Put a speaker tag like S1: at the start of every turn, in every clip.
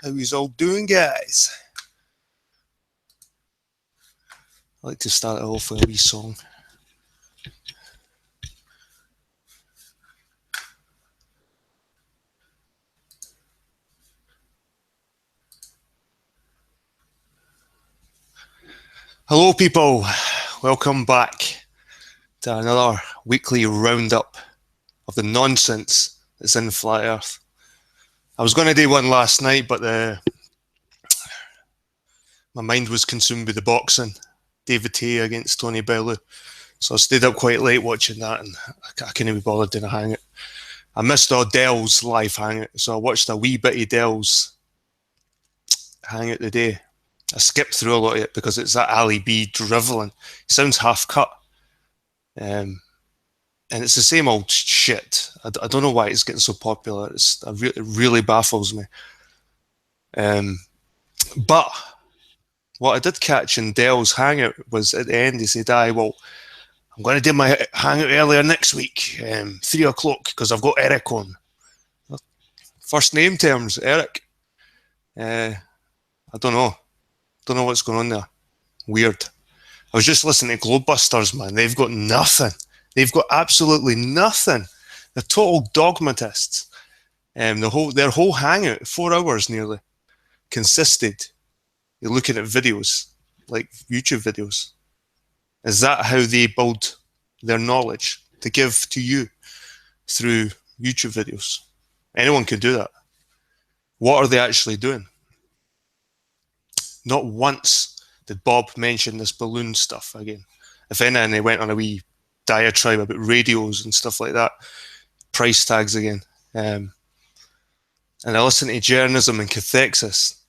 S1: How he's all doing, guys? I like to start it off with a wee song. Hello, people. Welcome back to another weekly roundup of the nonsense that's in Flat Earth. I was going to do one last night, but my mind was consumed with the boxing, David Tay against Tony Bellew. So I stayed up quite late watching that, and I couldn't be bothered doing a hangout. I missed Dell's live hangout, so I watched a wee bit of Dell's hangout today. I skipped through a lot of it because it's that Ali B drivelling. He sounds half cut. And it's the same old shit. I don't know why it's getting so popular. It really baffles me. But what I did catch in Dell's hangout was at the end, he said, well, I'm going to do my hangout earlier next week, 3 o'clock, because I've got Eric on. First name terms, Eric. I don't know. Don't know what's going on there. Weird. I was just listening to Globebusters, man. They've got nothing. They've got absolutely nothing. They're total dogmatists. Their whole hangout, 4 hours nearly, consisted of looking at videos, like YouTube videos. Is that how they build their knowledge to give to you through YouTube videos? Anyone can do that. What are they actually doing? Not once did Bob mention this balloon stuff again. If anything, they went on a wee diatribe about radios and stuff like that. Price tags again. And I listen to Journalism and Cathexis.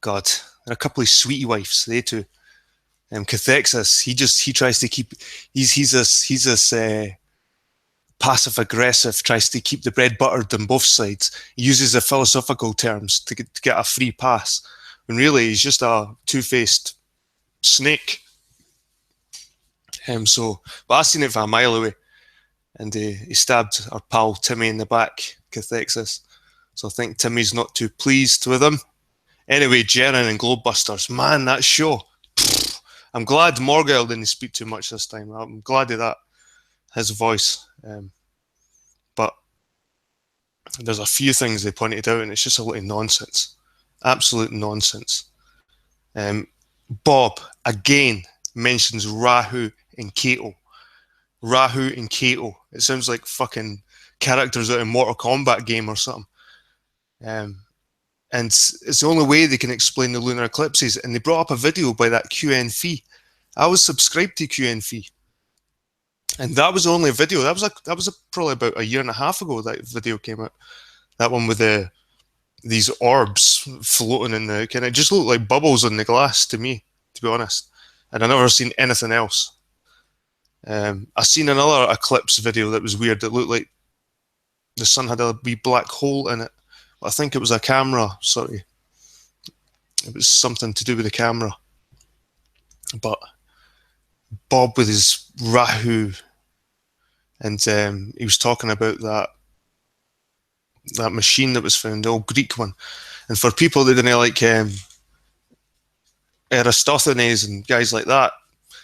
S1: God, and a couple of sweetie wives, they too. Cathexis, he tries to keep, he's this passive aggressive, tries to keep the bread buttered on both sides. He uses the philosophical terms to get a free pass, when really he's just a two-faced snake. But I seen it from a mile away, and he stabbed our pal Timmy in the back, Cathexis. So I think Timmy's not too pleased with him. Anyway, Jerin and Globebusters, man, that show. I'm glad Morgell didn't speak too much this time. I'm glad of that, his voice. But there's a few things they pointed out, and it's just a lot of nonsense. Absolute nonsense. Bob, again, mentions Rahu and Kato. Rahu and Kato. It sounds like fucking characters out of a Mortal Kombat game or something. And it's the only way they can explain the lunar eclipses. And they brought up a video by that QNF. I was subscribed to QNF, and that was only a video. That was probably about a year and a half ago that video came out. That one with these orbs floating in the kind of just looked like bubbles in the glass to me, to be honest. And I never seen anything else. I seen another eclipse video that was weird. That looked like the sun had a wee black hole in it. I think it was a camera. Sorry, it was something to do with the camera. But Bob with his Rahu, and he was talking about that machine that was found, the old Greek one. And for people that didn't like Aristophanes and guys like that,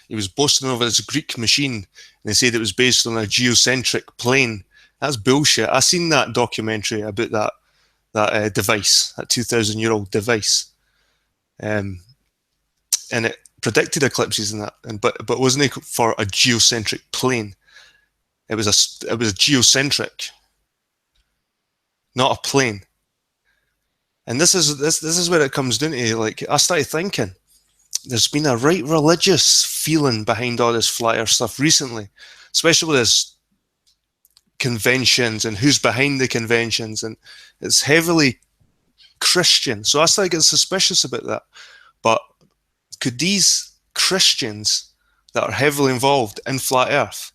S1: he was boasting over this Greek machine, and they said it was based on a geocentric plane. That's bullshit. I seen that documentary about that device, that 2,000-year-old device, and it predicted eclipses and that, but it wasn't for a geocentric plane. It was geocentric, not a plane. And this is where it comes down to. Like, I started thinking, there's been a right religious feeling behind all this flat earth stuff recently, especially with this conventions and who's behind the conventions, and it's heavily Christian. So I started getting suspicious about that. But could these Christians that are heavily involved in flat earth,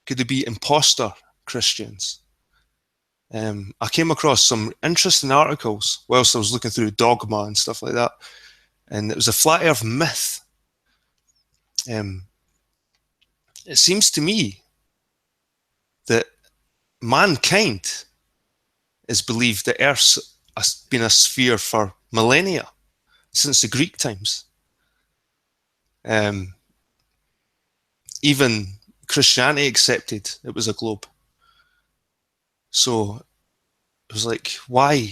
S1: could they be imposter Christians? I came across some interesting articles whilst I was looking through Dogma and stuff like that, and it was a flat earth myth. It seems to me that mankind has believed that Earth's been a sphere for millennia, since the Greek times. Even Christianity accepted it was a globe. So it was like, why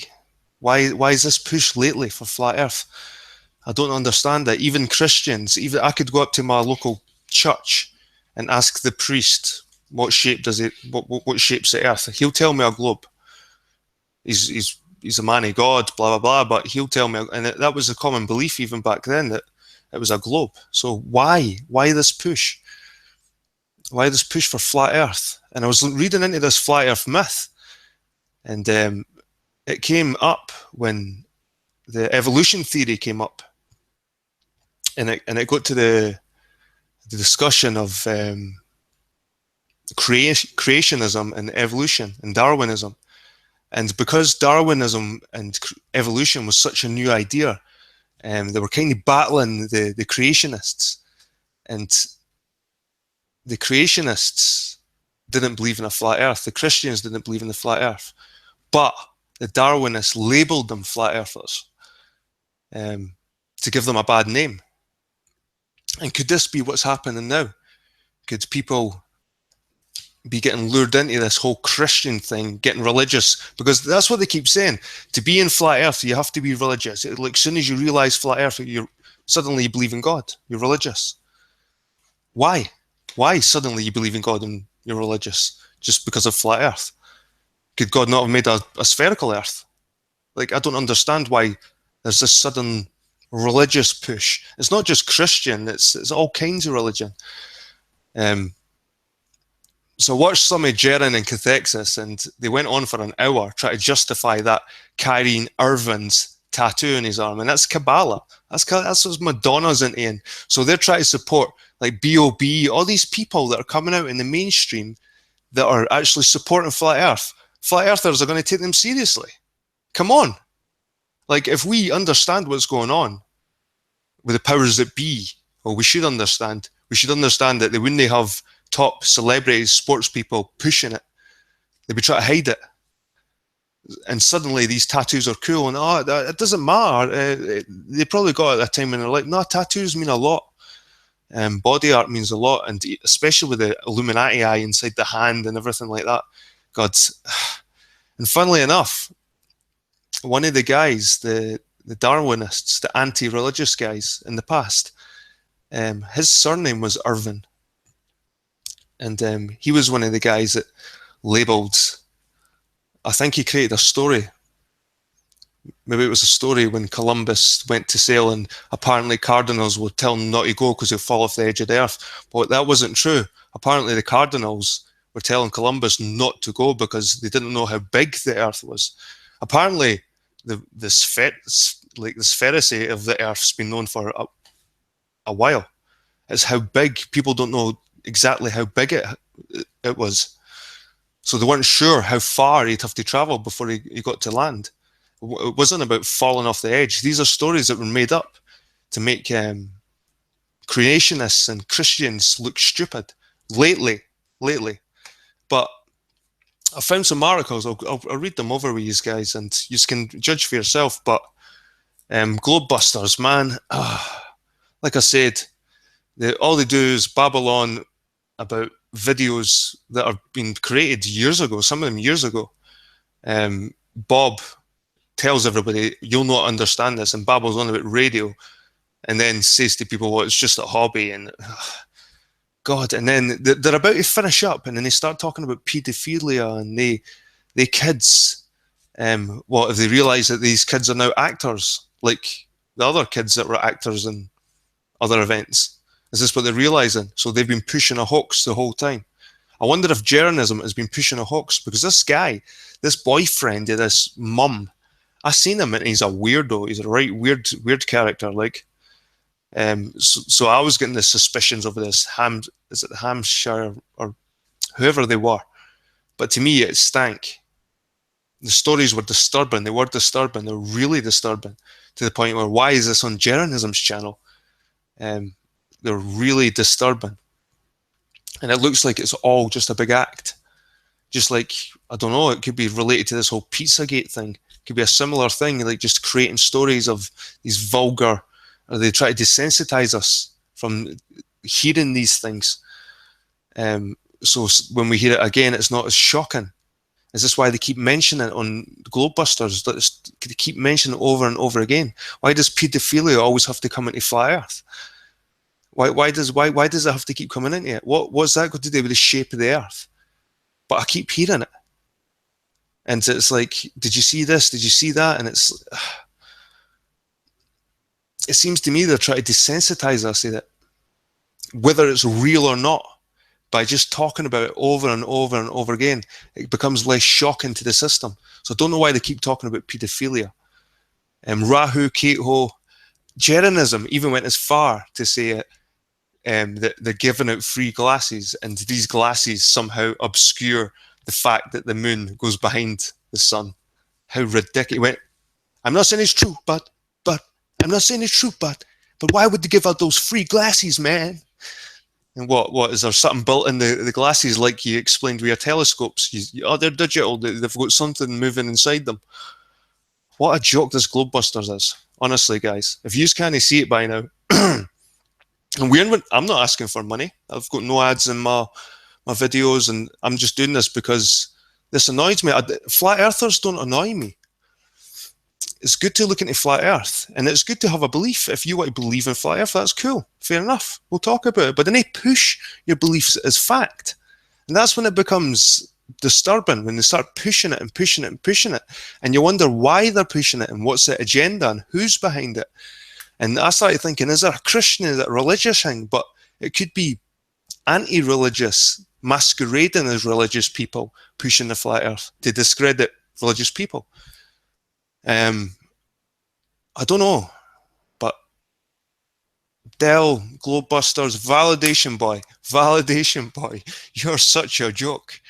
S1: is this push lately for flat Earth? I don't understand that. Even Christians, I could go up to my local church and ask the priest, what shape does it? What shapes the Earth? He'll tell me a globe. He's a man of God, blah blah blah. But he'll tell me, and that was a common belief even back then, that it was a globe. So why this push? Why this push for flat Earth? And I was reading into this flat Earth myth, and it came up when the evolution theory came up, and it got to the discussion of creationism and evolution and Darwinism. And because Darwinism and evolution was such a new idea, they were kind of battling the creationists. And the creationists didn't believe in a flat earth. The Christians didn't believe in the flat earth. But the Darwinists labelled them flat earthers to give them a bad name. And could this be what's happening now? Could people be getting lured into this whole Christian thing, getting religious? Because that's what they keep saying. To be in flat earth, you have to be religious. Like, as soon as you realise flat earth, suddenly you believe in God. You're religious. Why? Why suddenly you believe in God and you're religious? Just because of flat earth? Could God not have made a spherical earth? Like, I don't understand why there's this sudden religious push. It's not just Christian, it's all kinds of religion. So I watched some of Jeren and Cathexis, and they went on for an hour trying to justify that Kyrie Irvin's tattoo on his arm, and that's Kabbalah. That's what Madonna's into. And so they're trying to support like B.O.B., all these people that are coming out in the mainstream that are actually supporting Flat Earth. Flat Earthers are going to take them seriously. Come on. Like, if we understand what's going on with the powers that be, well, we should understand that they wouldn't have top celebrities, sports people pushing it. They'd be trying to hide it. And suddenly these tattoos are cool, and it doesn't matter. They probably got it at a time in their life. No, tattoos mean a lot. Body art means a lot, and especially with the Illuminati eye inside the hand and everything like that. God. And funnily enough, one of the guys, the Darwinists, the anti-religious guys in the past, his surname was Irvin. And he was one of the guys that labelled, I think he created a story. Maybe it was a story when Columbus went to sail and apparently cardinals would tell him not to go because he'll fall off the edge of the earth. But that wasn't true. Apparently the cardinals were telling Columbus not to go because they didn't know how big the earth was. Apparently the sphericity of the earth's been known for a while. It's how big. People don't know exactly how big it was. So they weren't sure how far he'd have to travel before he got to land. It wasn't about falling off the edge. These are stories that were made up to make creationists and Christians look stupid lately. But I found some articles. I'll read them over with you guys, and you can judge for yourself. But Globebusters, man, like I said, all they do is babble on about videos that have been created years ago, some of them years ago. Bob tells everybody, you'll not understand this, and babbles on about radio, and then says to people, well, it's just a hobby, and God, and then they're about to finish up, and then they start talking about paedophilia, and they kids, if they realise that these kids are now actors, like the other kids that were actors in other events. Is this what they're realising? So they've been pushing a hoax the whole time. I wonder if Jeranism has been pushing a hoax, because this guy, this boyfriend of this mum, I seen him and he's a weirdo. He's a right weird character. Like, so I was getting the suspicions of this is it Hampshire or whoever they were, but to me it stank. The stories were disturbing. They were disturbing. They're really disturbing, to the point where, why is this on Jeranism's channel? They're really disturbing, and it looks like it's all just a big act. Just like, I don't know, it could be related to this whole Pizzagate thing. It could be a similar thing, like just creating stories of these vulgar, or they try to desensitize us from hearing these things. So when we hear it again, it's not as shocking. Is this why they keep mentioning it on Globebusters? They keep mentioning it over and over again. Why does paedophilia always have to come into Flat Earth? Why does it have to keep coming into it? What's that got to do with the shape of the Earth? But I keep hearing it, and it's like, did you see this? Did you see that? And it seems to me they're trying to desensitize us to it, whether it's real or not. By just talking about it over and over and over again, it becomes less shocking to the system. So I don't know why they keep talking about paedophilia. Rahu, Keto, Jeranism even went as far to say it, that they're giving out free glasses, and these glasses somehow obscure the fact that the moon goes behind the sun. How ridiculous. He went, I'm not saying it's true, but I'm not saying it's true, but why would they give out those free glasses, man? And what is there something built in the glasses, like you explained with your telescopes? They're digital. They've got something moving inside them. What a joke this Globebusters is. Honestly, guys, if you can't see it by now, and I'm not asking for money. I've got no ads in my videos, and I'm just doing this because this annoys me. Flat Earthers don't annoy me. It's good to look into Flat Earth, and it's good to have a belief. If you want to believe in Flat Earth, that's cool. Fair enough. We'll talk about it. But then they push your beliefs as fact. And that's when it becomes disturbing, when they start pushing it and pushing it and pushing it. And you wonder why they're pushing it, and what's the agenda, and who's behind it. And I started thinking, is it a Christian, is it a religious thing? But it could be anti-religious masquerading as religious people pushing the flat earth to discredit religious people. I don't know, but Dell, Globebusters, validation boy, you're such a joke.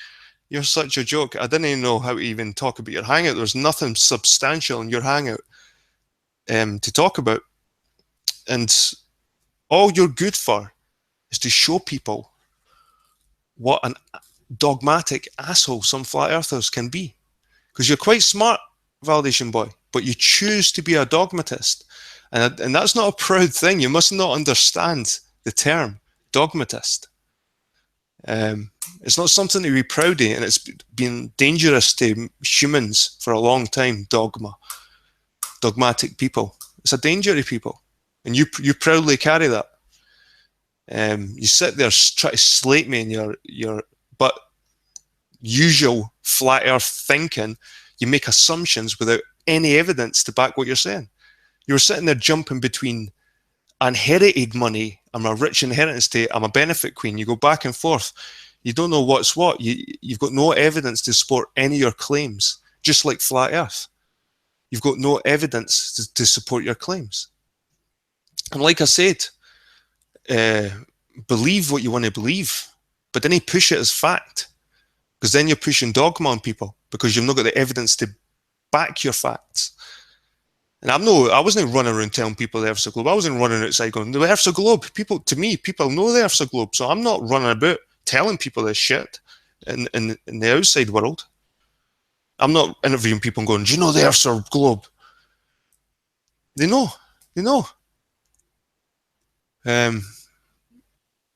S1: You're such a joke. I didn't even know how to even talk about your hangout. There's nothing substantial in your hangout to talk about. And all you're good for is to show people what an dogmatic asshole some flat earthers can be. Because you're quite smart, validation boy, but you choose to be a dogmatist. And that's not a proud thing. You must not understand the term dogmatist. It's not something to be proud of, and it's been dangerous to humans for a long time. Dogmatic people. It's a danger to people, and you proudly carry that. You sit there try to slate me in your but usual flat earth thinking. You make assumptions without any evidence to back what you're saying. You're sitting there jumping between inherited money, I'm a rich inheritance estate, I'm a benefit queen. You go back and forth. You don't know what's what. You've got no evidence to support any of your claims, just like flat earth. You've got no evidence to support your claims. And like I said, believe what you want to believe, but then you push it as fact, because then you're pushing dogma on people because you've not got the evidence to back your facts. And I wasn't running around telling people the Earth's a globe. I wasn't running outside going, the Earth's a globe. People know the Earth's a globe. So I'm not running about telling people this shit in the outside world. I'm not interviewing people and going, do you know the Earth's a globe? They know.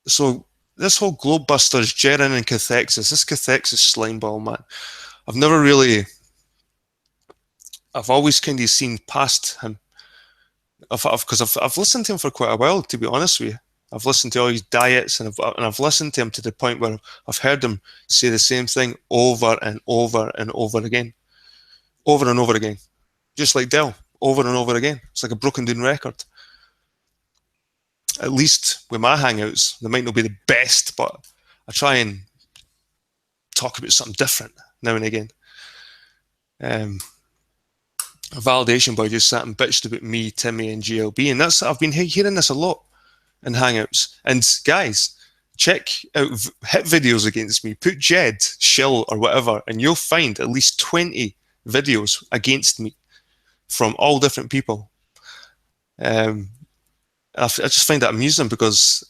S1: So this whole Globebusters, Jerin and Cathexis, this Cathexis slimeball, man, I've always kind of seen past him. Because I've listened to him for quite a while, to be honest with you. I've listened to all his diets, and I've listened to him to the point where I've heard him say the same thing over and over and over again. Over and over again. Just like Dell, over and over again. It's like a broken down record. At least with my hangouts, they might not be the best, but I try and talk about something different now and again. A validation boy just sat and bitched about me, Timmy, and GLB, and I've been hearing this a lot in hangouts. And guys, check out hit videos against me. Put Jed, Shill, or whatever, and you'll find at least 20 videos against me from all different people. I just find that amusing because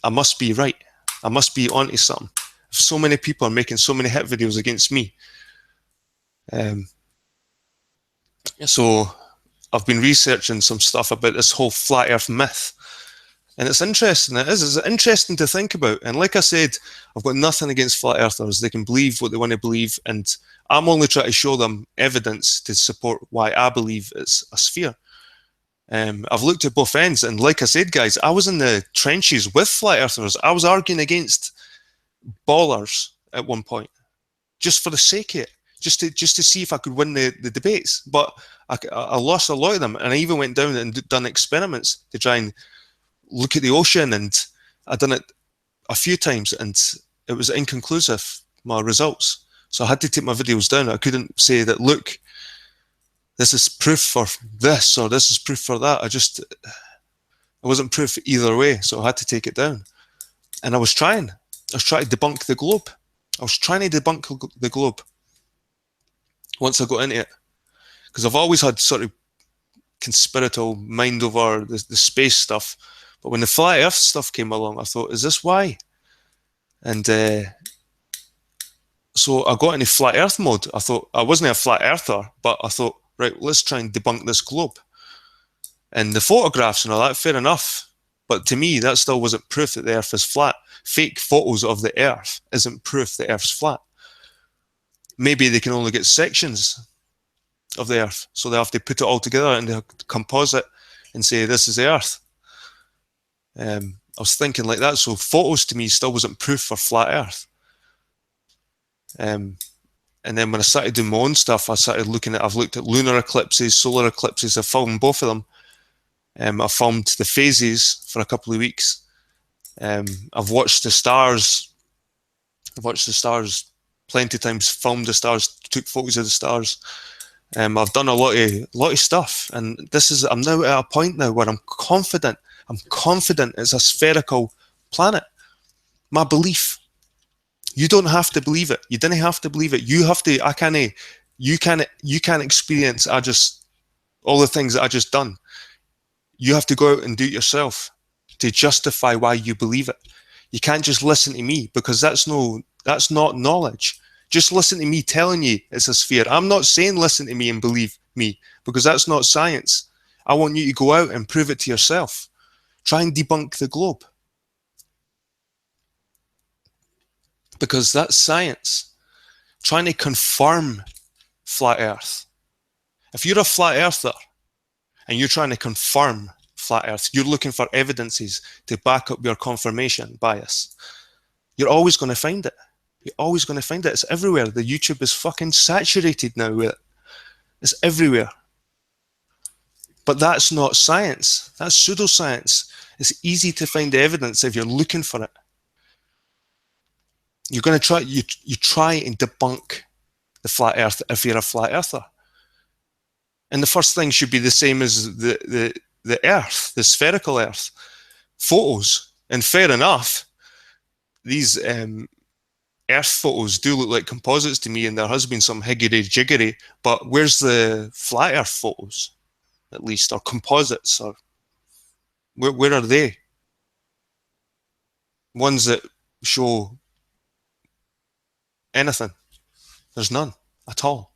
S1: I must be right. I must be onto something. If so many people are making so many hit videos against me. So I've been researching some stuff about this whole flat earth myth. And it's interesting. It's interesting to think about. And like I said, I've got nothing against flat earthers. They can believe what they want to believe. And I'm only trying to show them evidence to support why I believe it's a sphere. I've looked at both ends, and like I said, guys, I was in the trenches with flat earthers. I was arguing against ballers at one point, just for the sake of it, just to see if I could win the debates. But I lost a lot of them, and I even went down and done experiments to try and look at the ocean, and I'd done it a few times, and it was inconclusive, my results. So I had to take my videos down. I couldn't say that, look, this is proof for this, or this is proof for that. It wasn't proof either way, so I had to take it down. And I was trying to debunk the globe. I was trying to debunk the globe once I got into it. Because I've always had sort of conspiratorial mind over the space stuff. But when the flat earth stuff came along, I thought, is this why? And so I got into flat earth mode. I thought, I wasn't a flat earther, but I thought, right, let's try and debunk this globe. And the photographs and all that, fair enough. But to me, that still wasn't proof that the earth is flat. Fake photos of the earth isn't proof the earth's flat. Maybe they can only get sections of the earth. So they have to put it all together and they composite and say, this is the earth. I was thinking like that. So photos to me still wasn't proof for flat earth. And then when I started doing my own stuff, I've looked at lunar eclipses, solar eclipses. I filmed both of them. I filmed the phases for a couple of weeks. I've watched the stars I've watched the stars plenty of times, filmed the stars, took photos of the stars. I've done a lot of stuff, and I'm now at a point now where I'm confident it's a spherical planet. My belief. You don't have to believe it. You didn't have to believe it. You have to. You can't experience. All the things that I just done. You have to go out and do it yourself to justify why you believe it. You can't just listen to me, because that's not knowledge. Just listen to me telling you it's a sphere. I'm not saying listen to me and believe me, because that's not science. I want you to go out and prove it to yourself. Try and debunk the globe. Because that's science. Trying to confirm flat Earth. If you're a flat earther and you're trying to confirm flat Earth, you're looking for evidences to back up your confirmation bias, you're always going to find it. You're always going to find it. It's everywhere. The YouTube is fucking saturated now with it. It's everywhere. But that's not science. That's pseudoscience. It's easy to find evidence if you're looking for it. You're going to try. You try and debunk the flat Earth if you're a flat earther. And the first thing should be the same as the Earth, the spherical Earth. Photos. And fair enough, these Earth photos do look like composites to me, and there has been some higgery-jiggery, but where's the flat Earth photos, at least, or composites, or where are they? Ones that show anything. There's none at all.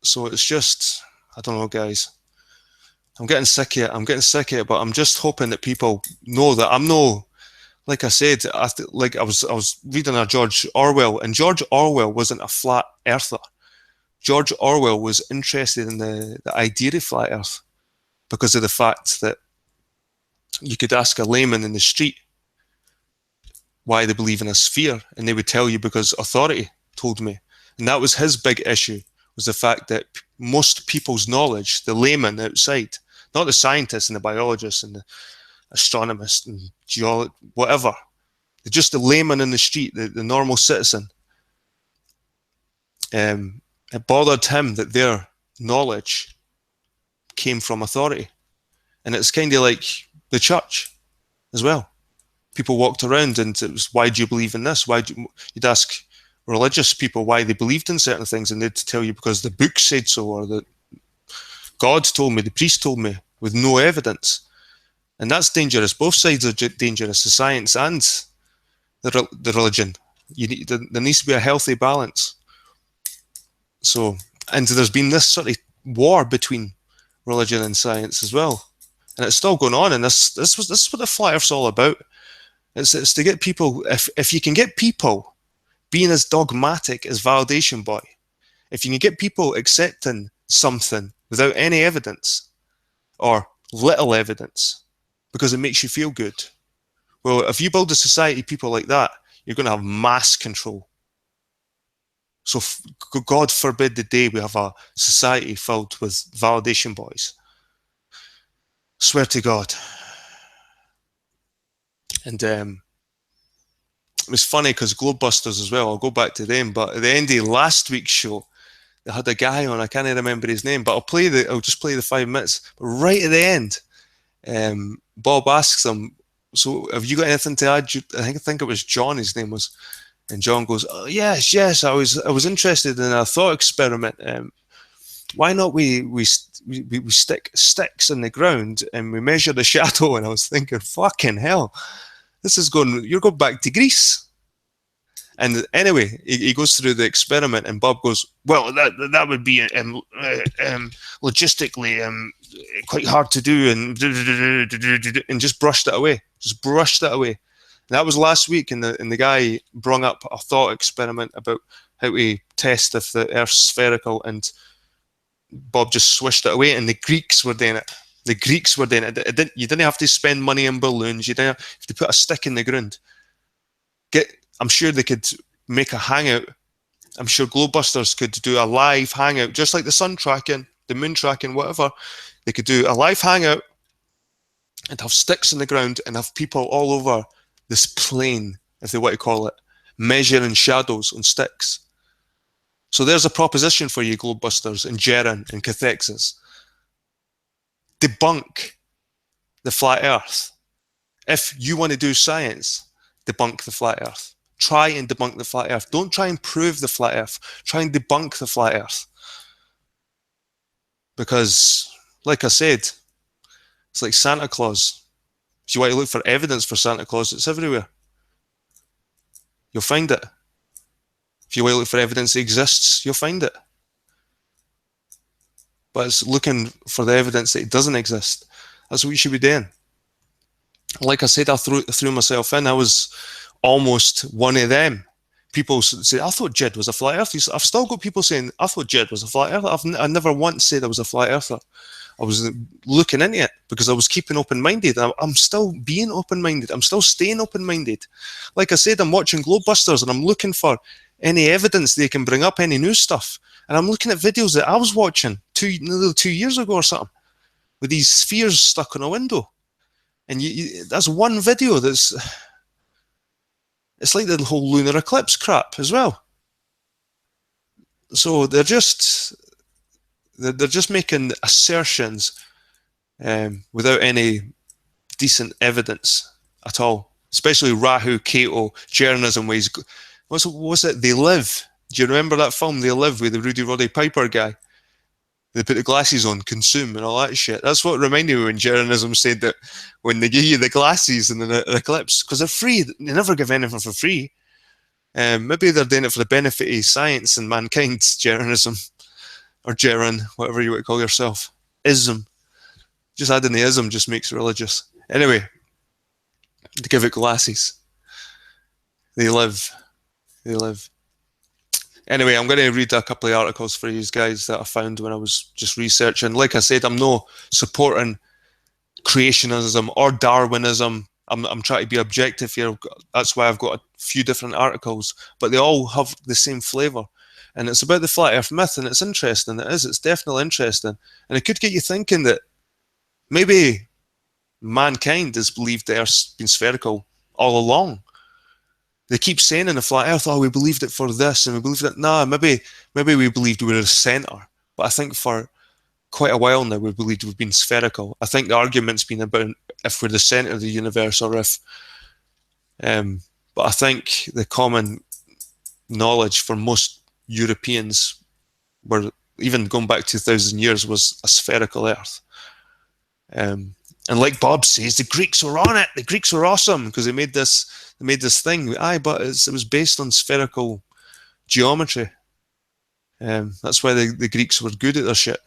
S1: So it's just, I don't know, guys. I'm getting sick of it, but I'm just hoping that people know that I'm no, like I said, I was reading a George Orwell, and George Orwell wasn't a flat earther. George Orwell was interested in the idea of flat Earth because of the fact that you could ask a layman in the street why they believe in a sphere, and they would tell you because authority told me. And that was his big issue, was the fact that most people's knowledge, the layman outside, not the scientists and the biologists and the astronomers and geologists, whatever, just the layman in the street, the normal citizen, it bothered him that their knowledge came from authority. And it's kind of like the church as well. People walked around and it was, why do you believe in this? You'd ask religious people why they believed in certain things, and they'd tell you because the book said so, or that God told me, the priest told me, with no evidence. And that's dangerous. Both sides are dangerous, the science and the religion. There needs to be a healthy balance. So, and there's been this sort of war between religion and science as well, and it's still going on. And this is what the flat Earth's all about. It's to get people, if you can get people being as dogmatic as Validation Boy, if you can get people accepting something without any evidence or little evidence because it makes you feel good, well, if you build a society of people like that, you're going to have mass control. So God forbid the day we have a society filled with validation boys. Swear to God. And it was funny because Globebusters as well, I'll go back to them, but at the end of last week's show, they had a guy on, I can't remember his name, but I'll just play the 5 minutes. But right at the end, Bob asks him, so have you got anything to add? I think it was John, his name was. And John goes, oh, yes, I was interested in a thought experiment. Why not we stick sticks in the ground and we measure the shadow? And I was thinking, fucking hell, you're going back to Greece. And anyway, he goes through the experiment, and Bob goes, well, that would be logistically quite hard to do, and just brushed it away. And that was last week, and the guy brung up a thought experiment about how to test if the Earth's spherical, and Bob just swished it away, and the Greeks were doing it. You didn't have to spend money on balloons. You didn't have to put a stick in the ground. I'm sure they could make a hangout. I'm sure Globebusters could do a live hangout, just like the sun tracking, the moon tracking, whatever. They could do a live hangout and have sticks in the ground and have people all over this plane, if they want to call it, measuring shadows on sticks. So there's a proposition for you, Globebusters and Jeren and Cathexis. Debunk the flat earth. If you want to do science, debunk the flat earth. Try and debunk the flat earth. Don't try and prove the flat earth. Try and debunk the flat earth. Because, like I said, it's like Santa Claus. If you want to look for evidence for Santa Claus, it's everywhere. You'll find it. If you want to look for evidence that exists, you'll find it. But it's looking for the evidence that it doesn't exist. That's what you should be doing. Like I said, I threw myself in. I was almost one of them. People say, I thought Jed was a flat earther. I've still got people saying, I thought Jed was a flat earther. I never once said I was a flat earther. I was looking into it because I was keeping open-minded. I'm still being open-minded. I'm still staying open-minded. Like I said, I'm watching Globebusters and I'm looking for any evidence they can bring up, any new stuff. And I'm looking at videos that I was watching nearly 2 years ago or something, with these spheres stuck on a window. And that's one video that's... It's like the whole lunar eclipse crap as well. So they're just making assertions without any decent evidence at all. Especially Rahu, Cato, Jeranism ways. What's it? They Live. Do you remember that film, They Live, with the Rudy Roddy Piper guy? They put the glasses on, consume, and all that shit. That's what reminded me when Jeranism said that when they give you the glasses in the eclipse, because they're free, they never give anything for free. Maybe they're doing it for the benefit of science and mankind, Jeranism, or Jeren, whatever you want to call yourself. Ism. Just adding the ism just makes it religious. Anyway, they give it glasses. They live. They live. Anyway, I'm going to read a couple of articles for you guys that I found when I was just researching. Like I said, I'm no supporting creationism or Darwinism. I'm trying to be objective here. That's why I've got a few different articles, but they all have the same flavour. And it's about the flat earth myth, and it's interesting. It is. It's definitely interesting. And it could get you thinking that maybe mankind has believed the earth's been spherical all along. They keep saying in the flat earth, oh, we believed it for this, and we believed it. Nah, maybe we believed we were the centre. But I think for quite a while now, we believed we've been spherical. I think the argument's been about if we're the centre of the universe or if... but I think the common knowledge for most Europeans, were even going back 2,000 years, was a spherical earth. And like Bob says, the Greeks were on it. The Greeks were awesome because they made this thing. Aye, but it was based on spherical geometry. That's why the Greeks were good at their shit.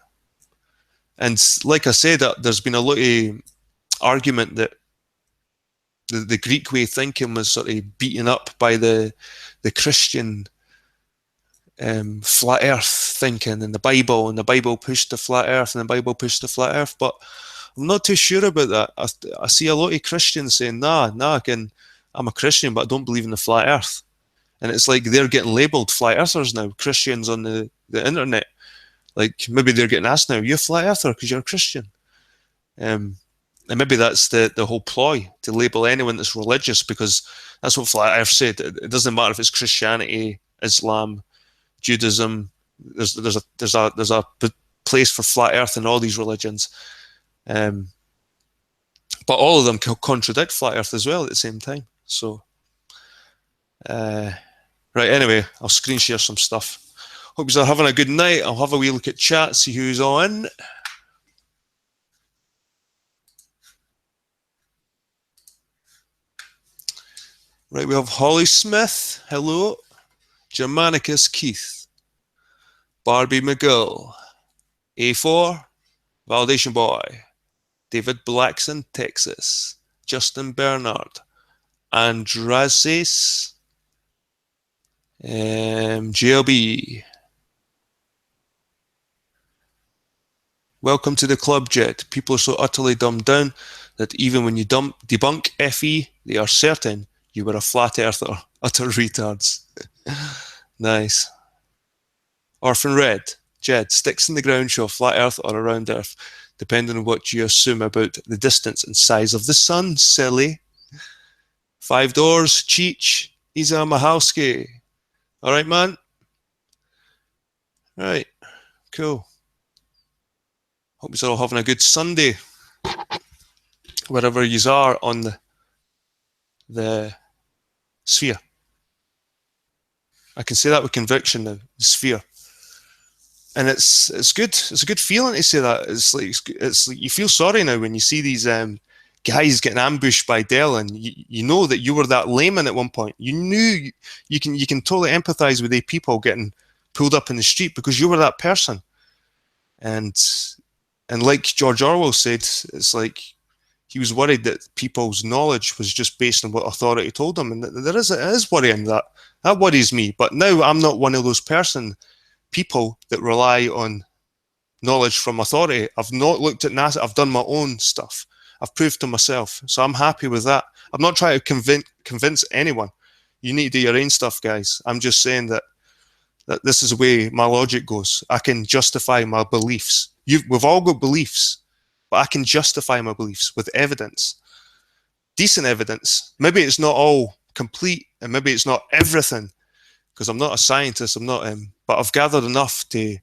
S1: And like I said, there's been a lot of argument that the Greek way of thinking was sort of beaten up by the Christian flat earth thinking and the Bible pushed the flat earth, and the Bible pushed the flat earth. But I'm not too sure about that. I see a lot of Christians saying, nah, I'm a Christian, but I don't believe in the flat earth. And it's like they're getting labelled flat earthers now, Christians on the internet. Like maybe they're getting asked now, you're a flat earther because you're a Christian. And maybe that's the whole ploy, to label anyone that's religious, because that's what flat earth said. It doesn't matter if it's Christianity, Islam, Judaism. There's a place for flat earth in all these religions. But all of them contradict flat earth as well at the same time. So, right, anyway, I'll screen share some stuff. Hope you're having a good night. I'll have a wee look at chat, see who's on. Right, we have Holly Smith. Hello. Germanicus Keith. Barbie McGill. A4. Validation Boy. David Blackson, Texas. Justin Bernard. Andrasis. GLB. Welcome to the club, Jet. People are so utterly dumbed down that even when you debunk FE, they are certain you were a flat earther. Utter retards. Nice. Orphan Red. Jed, sticks in the ground show flat earth or a round earth, depending on what you assume about the distance and size of the sun, silly. Five Doors, Cheech, Isa Mahalski. All right, man? All right, cool. Hope you're all having a good Sunday, wherever you are on the sphere. I can say that with conviction now, the sphere. And it's good. It's a good feeling to say that. It's like you feel sorry now when you see these guys getting ambushed by Dell, and you know that you were that layman at one point. You knew you can totally empathize with the people getting pulled up in the street because you were that person. And like George Orwell said, it's like he was worried that people's knowledge was just based on what authority told them, and it is worrying. That worries me. But now I'm not one of those people that rely on knowledge from authority. I've not looked at NASA. I've done my own stuff. I've proved to myself. So I'm happy with that. I'm not trying to convince anyone. You need to do your own stuff, guys. I'm just saying that this is the way my logic goes. I can justify my beliefs. We've all got beliefs, but I can justify my beliefs with evidence. Decent evidence. Maybe it's not all complete, and maybe it's not everything, because I'm not a scientist. I'm not, but I've gathered enough to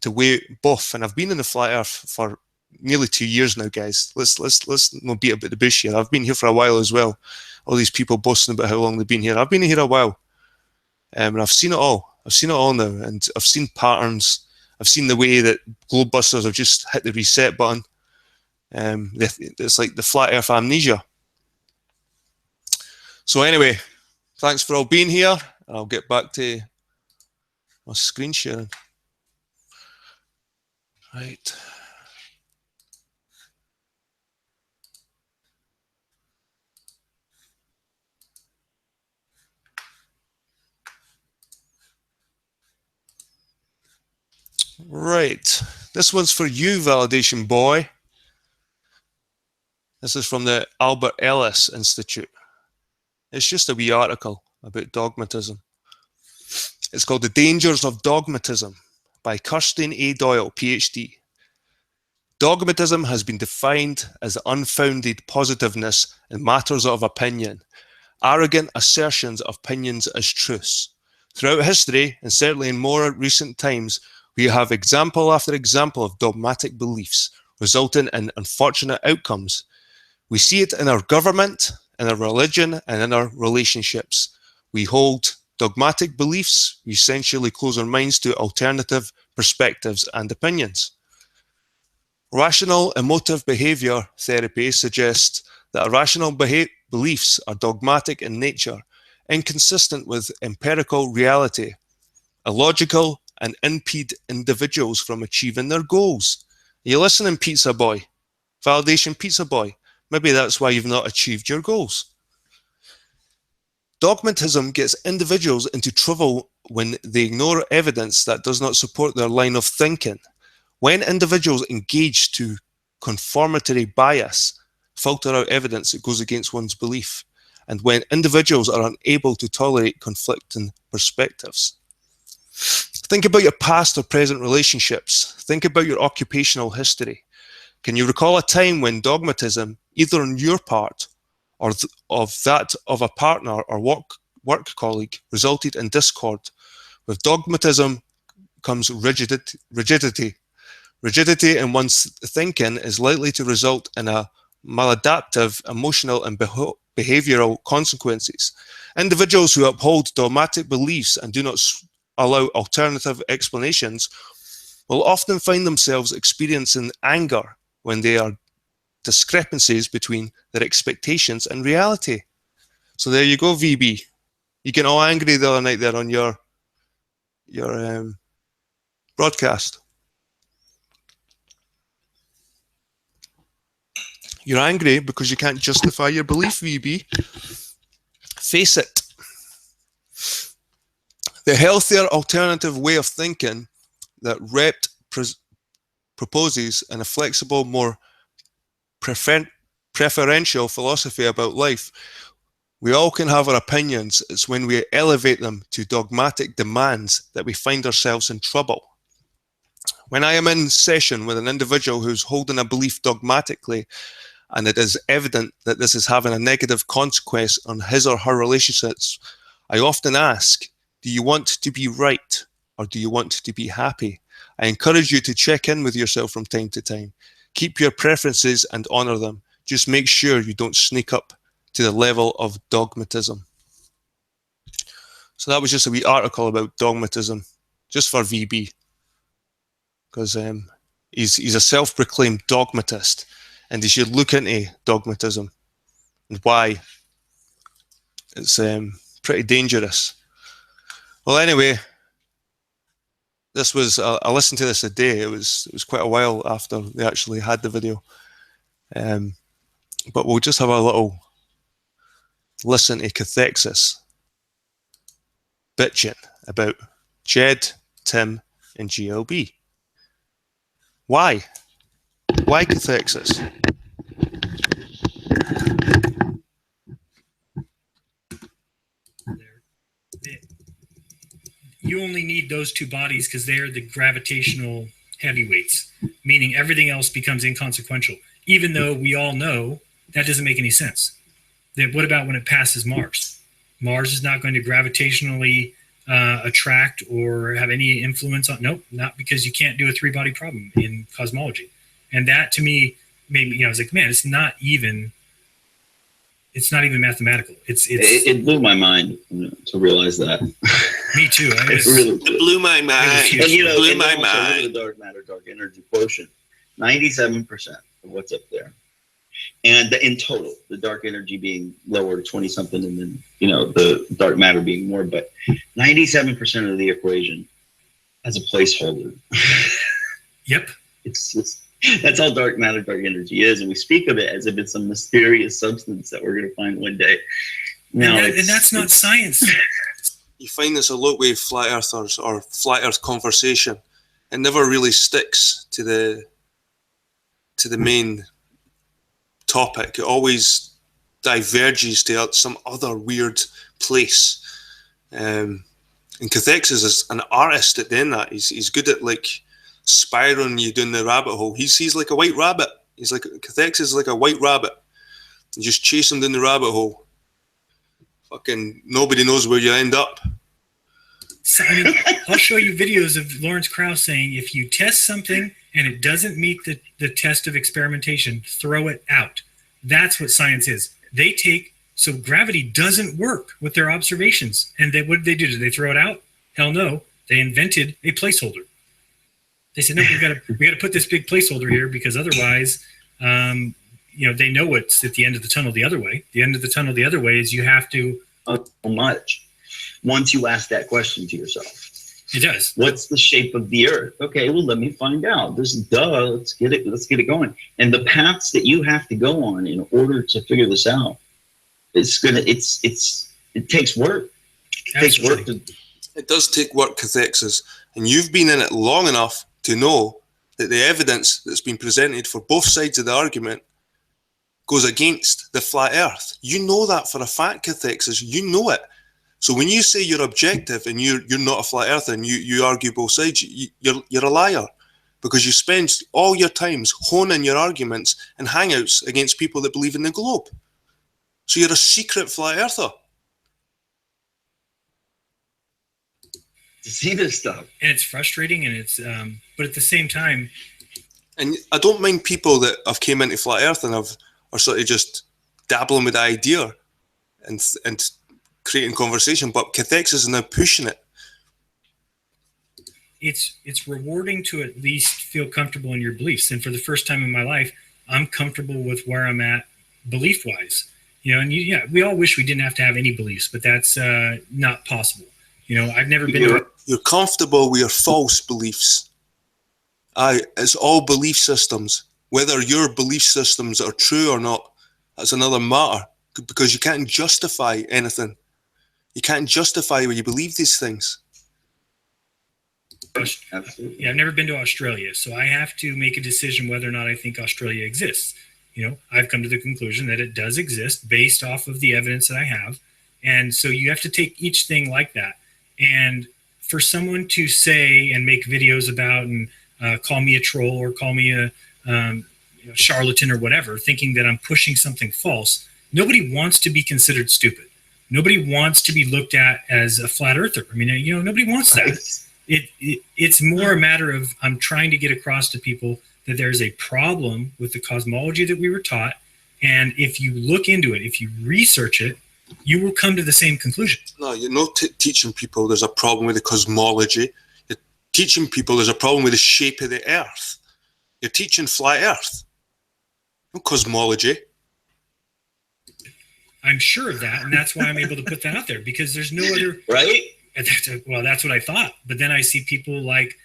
S1: weigh both. And I've been in the flat Earth for nearly 2 years now, guys. Let's not beat about the bush here. I've been here for a while as well. All these people boasting about how long they've been here. I've been here a while, and I've seen it all. I've seen it all now, and I've seen patterns. I've seen the way that Globebusters have just hit the reset button. It's like the flat Earth amnesia. So anyway, thanks for all being here. I'll get back to my screen sharing. Right. Right. This one's for you, validation boy. This is from the Albert Ellis Institute. It's just a wee article about dogmatism. It's called The Dangers of Dogmatism by Kirsten A. Doyle, PhD. Dogmatism has been defined as unfounded positiveness in matters of opinion, arrogant assertions of opinions as truths. Throughout history, and certainly in more recent times, we have example after example of dogmatic beliefs resulting in unfortunate outcomes. We see it in our government, in our religion, and in our relationships. We hold dogmatic beliefs. We essentially close our minds to alternative perspectives and opinions. Rational emotive behavior therapy suggests that irrational beliefs are dogmatic in nature, inconsistent with empirical reality, illogical, and impede individuals from achieving their goals. Are you listening, pizza boy? Validation pizza boy? Maybe that's why you've not achieved your goals. Dogmatism gets individuals into trouble when they ignore evidence that does not support their line of thinking. When individuals engage to conformity bias, filter out evidence that goes against one's belief, and when individuals are unable to tolerate conflicting perspectives. Think about your past or present relationships. Think about your occupational history. Can you recall a time when dogmatism, either on your part or of that of a partner or work colleague, resulted in discord? With dogmatism comes rigidity. Rigidity in one's thinking is likely to result in a maladaptive emotional and behavioral consequences. Individuals who uphold dogmatic beliefs and do not allow alternative explanations will often find themselves experiencing anger when there are discrepancies between their expectations and reality. So there you go, VB. You get all angry the other night there on your broadcast. You're angry because you can't justify your belief, VB. Face it. The healthier alternative way of thinking that Rept proposes and a flexible, more preferential philosophy about life. We all can have our opinions. It's when we elevate them to dogmatic demands that we find ourselves in trouble. When I am in session with an individual who's holding a belief dogmatically, and it is evident that this is having a negative consequence on his or her relationships, I often ask, do you want to be right or do you want to be happy? I encourage you to check in with yourself from time to time. Keep your preferences and honor them. Just make sure you don't sneak up to the level of dogmatism. So that was just a wee article about dogmatism, just for VB, because he's a self-proclaimed dogmatist, and he should look into dogmatism and why it's pretty dangerous. Well, anyway, this was I listened to this a day. It was quite a while after they actually had the video, but we'll just have a little listen to Cathexis bitching about Jed, Tim, and GLB. Why? Why Cathexis?
S2: You only need those two bodies because they're the gravitational heavyweights, meaning everything else becomes inconsequential, even though we all know that doesn't make any sense. That what about when it passes Mars? Mars is not going to gravitationally attract or have any influence on. Nope, not because you can't do a three-body problem in cosmology. And that to me made me, I was like, man, it's not even mathematical. It
S3: blew my mind to realize that.
S2: Me too.
S3: It
S1: blew my mind.
S3: And
S1: it blew my
S3: mind. Look at the dark matter, dark energy quotient. 97% of what's up there. And in total, the dark energy being lower, 20-something, and then, the dark matter being more. But 97% of the equation as a placeholder.
S2: Yep.
S3: That's all dark matter, dark energy is. And we speak of it as if it's some mysterious substance that we're going to find one day.
S2: No, and that's not science.
S1: You find this a lot with flat earthers or flat earth conversation. It never really sticks to the main topic. It always diverges to some other weird place. And Cathexis is an artist at doing that. He's good at spiraling you down the rabbit hole. He's like a white rabbit. Cathexis is like a white rabbit. You just chase him down the rabbit hole. Fucking nobody knows where you end up.
S2: So, I'll show you videos of Lawrence Krauss saying if you test something and it doesn't meet the test of experimentation, throw it out. That's what science is. So gravity doesn't work with their observations. And what did they do? Did they throw it out? Hell no. They invented a placeholder. They said, no, we got to put this big placeholder here because otherwise, they know what's at the end of the tunnel the other way. The end of the tunnel the other way is you have to.
S3: How much? Once you ask that question to yourself.
S2: It does.
S3: What's the shape of the Earth? Okay, well, let me find out. Let's get it going. And the paths that you have to go on in order to figure this out, it takes work.
S1: It does take work, Cathexis, and you've been in it long enough to know that the evidence that's been presented for both sides of the argument goes against the flat Earth. You know that for a fact, Cathexis. You know it. So when you say you're objective and you're not a flat earther and you argue both sides, you're a liar, because you spend all your times honing your arguments and hangouts against people that believe in the globe. So you're a secret flat earther.
S3: To see this stuff.
S2: And it's frustrating, and it's but at the same time.
S1: And I don't mind people that have came into flat earth and are sort of just dabbling with the idea and creating conversation, but Cathexis is now pushing it.
S2: It's rewarding to at least feel comfortable in your beliefs, and for the first time in my life, I'm comfortable with where I'm at belief-wise. And we all wish we didn't have to have any beliefs, but that's not possible. I've never been.
S1: You're comfortable with your false beliefs. It's all belief systems. Whether your belief systems are true or not, that's another matter, because you can't justify anything. You can't justify why you believe these things.
S3: Absolutely.
S2: Yeah, I've never been to Australia, so I have to make a decision whether or not I think Australia exists. I've come to the conclusion that it does exist based off of the evidence that I have. And so you have to take each thing like that. And for someone to say and make videos about and call me a troll or call me charlatan or whatever, thinking that I'm pushing something false. Nobody wants to be considered stupid. Nobody wants to be looked at as a flat earther. I mean, nobody wants that. It's more a matter of I'm trying to get across to people that there's a problem with the cosmology that we were taught. And if you look into it, if you research it, you will come to the same conclusion.
S1: No, you're not teaching people there's a problem with the cosmology. You're teaching people there's a problem with the shape of the Earth. You're teaching flat Earth, no cosmology.
S2: I'm sure of that, and that's why I'm able to put that out there, because there's no other...
S3: Right?
S2: Well, that's what I thought. But then I see people like,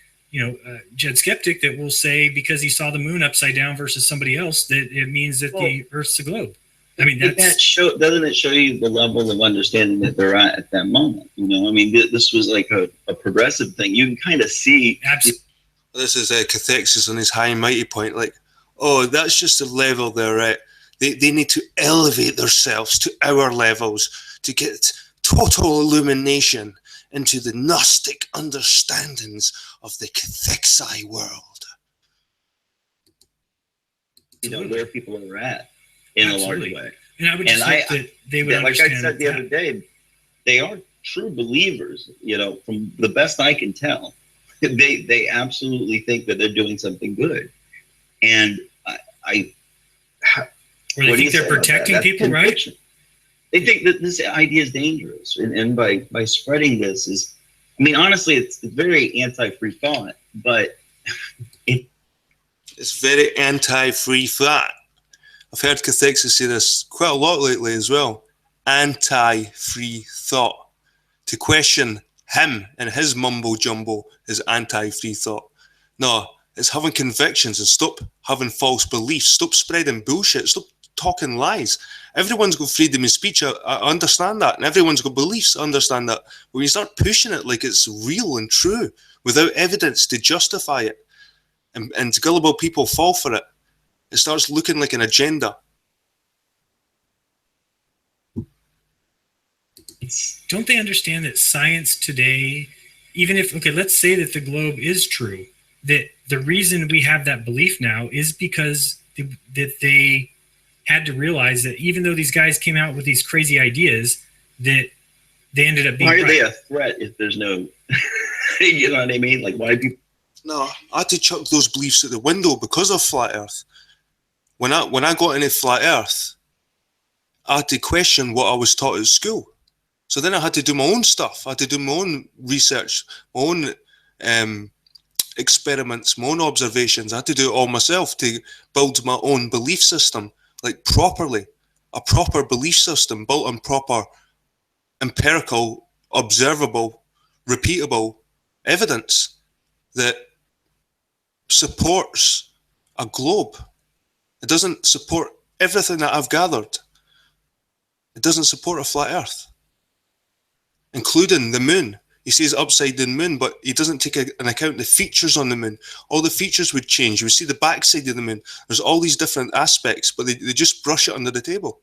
S2: Jed Skeptic that will say because he saw the moon upside down versus somebody else that it means that the Earth's a globe. I mean, doesn't
S3: it show you the level of understanding that they're at that moment? I mean, this was like a progressive thing. You can kind of see.
S2: Absolutely.
S1: This is Cathexis on his high and mighty point. Like, oh, that's just the level they're at. They need to elevate themselves to our levels to get total illumination into the Gnostic understandings of the Cathexi world.
S3: Where people are at in
S2: Absolutely.
S3: a large way.
S2: And I would just hope that they would understand.
S3: Like I said the other day, they are true believers, from the best I can tell. They absolutely think that they're doing something good. And
S2: or they think they're protecting people, right?
S3: They think that this idea is dangerous. And by spreading this honestly, it's very anti-free thought, but
S1: it's very anti-free thought. I've heard Cathexis say this quite a lot lately as well. Anti-free thought. To question him and his mumbo-jumbo is anti-free thought. No, it's having convictions and stop having false beliefs. Stop spreading bullshit. Stop talking lies. Everyone's got freedom of speech. I understand that. And everyone's got beliefs. I understand that. But when you start pushing it like it's real and true without evidence to justify it, and gullible people fall for it, it starts looking like an agenda.
S2: Don't they understand that science today, even if, let's say that the globe is true, that the reason we have that belief now is because that they had to realize that even though these guys came out with these crazy ideas, that they ended up being
S3: Why are they a threat if there's no, you know what I mean? Like, why do people...
S1: No, I had to chuck those beliefs out the window because of flat Earth. When I got into flat Earth, I had to question what I was taught at school. So then I had to do my own stuff. I had to do my own research, my own experiments, my own observations. I had to do it all myself to build my own belief system, like properly. A proper belief system built on proper empirical, observable, repeatable evidence that supports a globe. It doesn't support everything that I've gathered. It doesn't support a flat Earth, including the moon. He says upside down moon, but he doesn't take an account the features on the moon. All the features would change. You would see the backside of the moon. There's all these different aspects, but they just brush it under the table.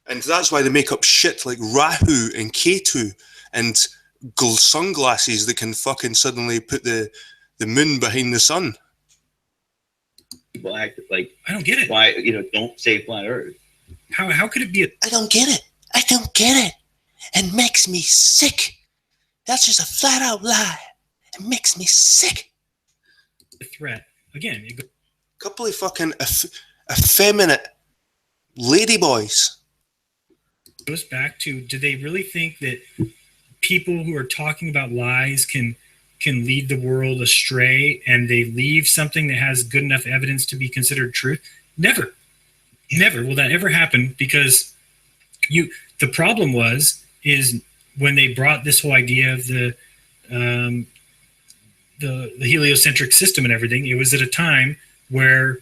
S1: And that's why they make up shit like Rahu and Ketu and sunglasses that can fucking suddenly put the moon behind the sun.
S3: People act like...
S2: I don't get it.
S3: Why, don't say flat Earth.
S2: How could it be
S1: I don't get it. I don't get it. It makes me sick. That's just a flat out lie. It makes me sick.
S2: a threat? Again,
S1: Couple of fucking effeminate ladyboys.
S2: goes back to, do they really think that people who are talking about lies can lead the world astray, and they leave something that has good enough evidence to be considered truth? Never will that ever happen, because the problem is when they brought this whole idea of the heliocentric system and everything, it was at a time where,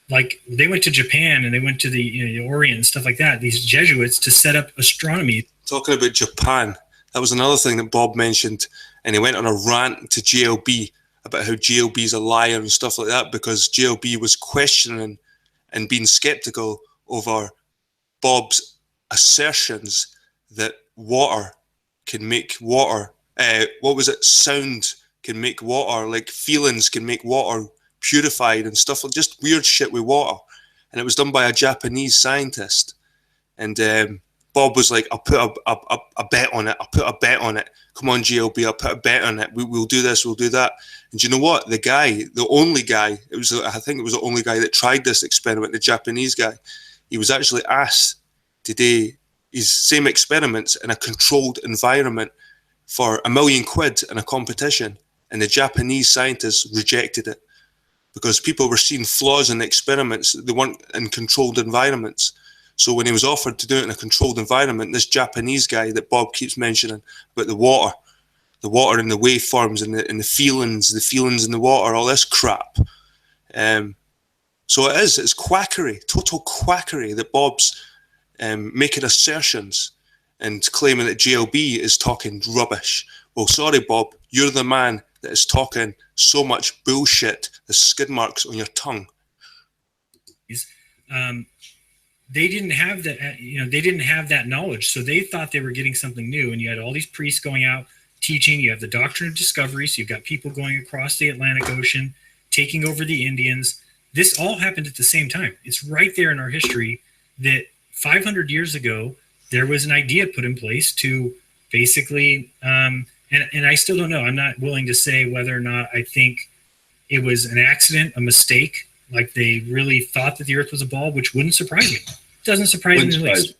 S2: like, they went to Japan and they went to the Orient and stuff like that, these Jesuits, to set up astronomy.
S1: Talking about Japan, that was another thing that Bob mentioned, and he went on a rant to JLB about how JLB is a liar and stuff like that, because JLB was questioning and being skeptical over Bob's assertions that water can make water, sound can make water, like feelings can make water purified and stuff, just weird shit with water. And it was done by a Japanese scientist. And Bob was like, I'll put a bet on it. I'll put a bet on it. Come on, GLB, I'll put a bet on it. We'll do this, we'll do that. And you know what? The only guy, I think it was the only guy that tried this experiment, the Japanese guy, he was actually asked to do his same experiments in a controlled environment for £1 million in a competition. And the Japanese scientists rejected it because people were seeing flaws in the experiments. They weren't in controlled environments. So when he was offered to do it in a controlled environment, this Japanese guy that Bob keeps mentioning about the water and the waveforms and the feelings in the water, all this crap. So it's quackery, total quackery that Bob's making assertions and claiming that GLB is talking rubbish. Well, sorry, Bob, you're the man that is talking so much bullshit, the skid marks on your tongue.
S2: They didn't have that, they didn't have that knowledge. So they thought they were getting something new. And you had all these priests going out teaching. You have the doctrine of discovery. So you've got people going across the Atlantic Ocean, taking over the Indians. This all happened at the same time. It's right there in our history that 500 years ago, there was an idea put in place to basically, and I still don't know. I'm not willing to say whether or not I think it was an accident, a mistake, like they really thought that the Earth was a ball, which wouldn't surprise me. It doesn't surprise me in the least.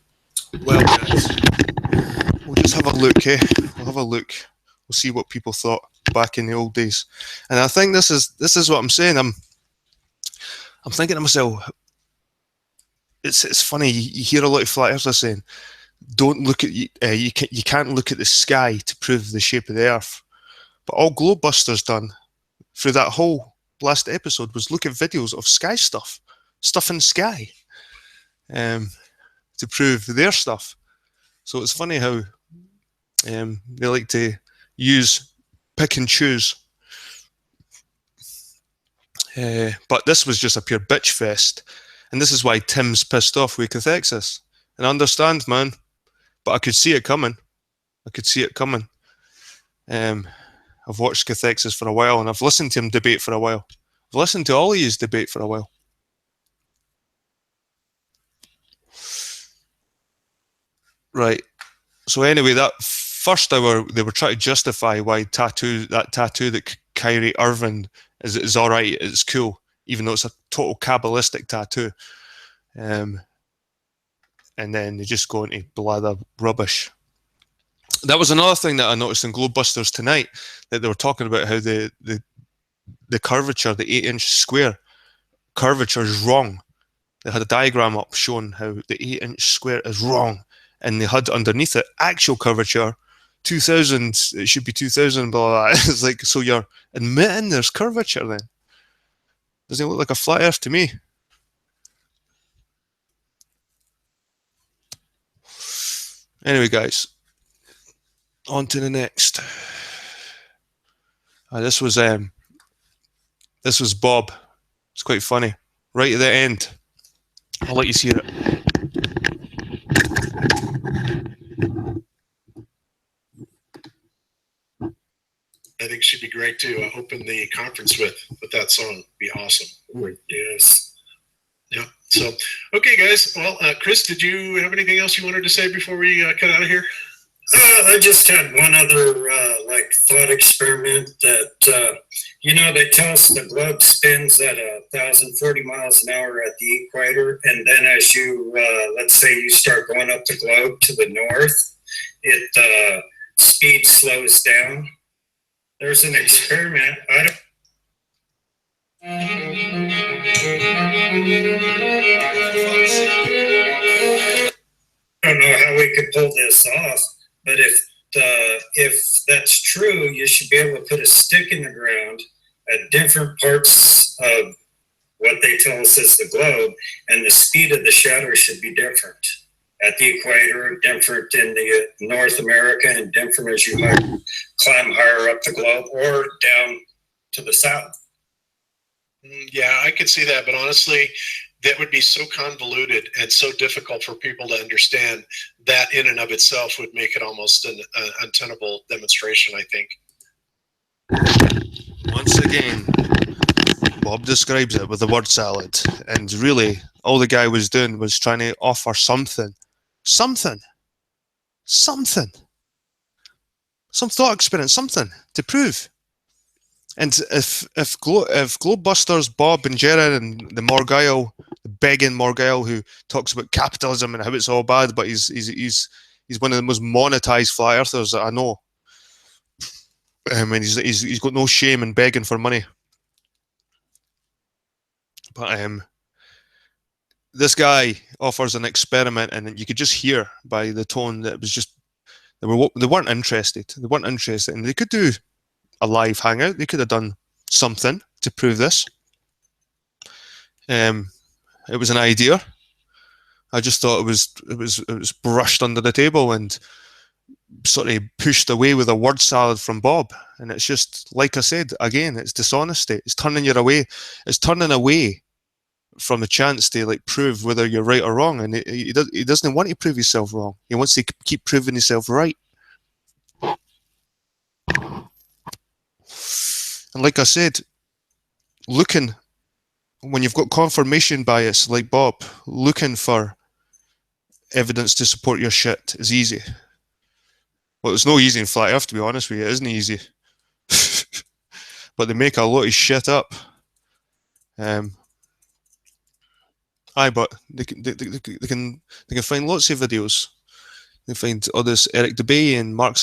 S1: Well, guys, we'll just have a look, eh? We'll have a look. We'll see what people thought back in the old days. And I think this is what I'm saying. I'm thinking to myself, it's funny. You hear a lot of flat earthers saying, "Don't look at you can't look at the sky to prove the shape of the Earth." But all Globebusters done through that whole last episode was look at videos of sky stuff in the sky, to prove their stuff. So it's funny how they like to pick and choose. But this was just a pure bitch fest. And this is why Tim's pissed off with cathexis. And I understand, man. But I could see it coming. I've watched cathexis for a while, and I've listened to him debate for a while. I've listened to all of his debate for a while. Right. So anyway, that first hour, they were trying to justify why that tattoo that Kyrie Irving is all right, it's cool, even though it's a total Kabbalistic tattoo. And then they just go into blather rubbish. That was another thing that I noticed in Globebusters tonight, that they were talking about how the curvature, the 8-inch square curvature is wrong. They had a diagram up showing how the 8-inch square is wrong. And they had underneath it actual curvature, 2000, it should be 2000, blah, blah, blah. It's like, so you're admitting there's curvature then? Doesn't it look like a flat earth to me? Anyway, guys, on to the next. This was Bob. It's quite funny. Right at the end. I'll let you see it.
S4: I think she'd be great to open the conference with that song. Be awesome.
S2: Yes.
S4: Yeah. So, okay, guys. Well, Chris, did you have anything else you wanted to say before we cut out of here?
S5: I just had one other thought experiment that they tell us the globe spins at 1,040 miles an hour at the equator, and then as you let's say you start going up the globe to the north, it speed slows down. There's an experiment. I don't know how we could pull this off, but if that's true, you should be able to put a stick in the ground at different parts of what they tell us is the globe, and the speed of the shadow should be different. At the equator, different in the North America, and different as you climb higher up the globe or down to the south.
S4: Yeah, I could see that, but honestly, that would be so convoluted and so difficult for people to understand that in and of itself would make it almost an untenable demonstration, I think.
S1: Once again, Bob describes it with the word salad, and really all the guy was doing was trying to offer something, some thought experiment, something to prove. And if Globebusters, Bob and Jared and the Morgile, the begging Morgile who talks about capitalism and how it's all bad, but he's one of the most monetized flat earthers that I know. And he's got no shame in begging for money. But this guy offers an experiment, and you could just hear by the tone that it was just they weren't interested. They weren't interested, and they could do a live hangout. They could have done something to prove this. It was an idea. I just thought it was brushed under the table and sort of pushed away with a word salad from Bob. And it's just, like I said, again, it's dishonesty. It's turning you away. It's turning away from the chance to like prove whether you're right or wrong. And he doesn't want to prove himself wrong. He wants to keep proving himself right. And like I said, when you've got confirmation bias like Bob, looking for evidence to support your shit is easy. Well, it's no easy in flat earth, to be honest with you. It isn't easy. But they make a lot of shit up. But they can find lots of videos. They find others, Eric DeBay and Mark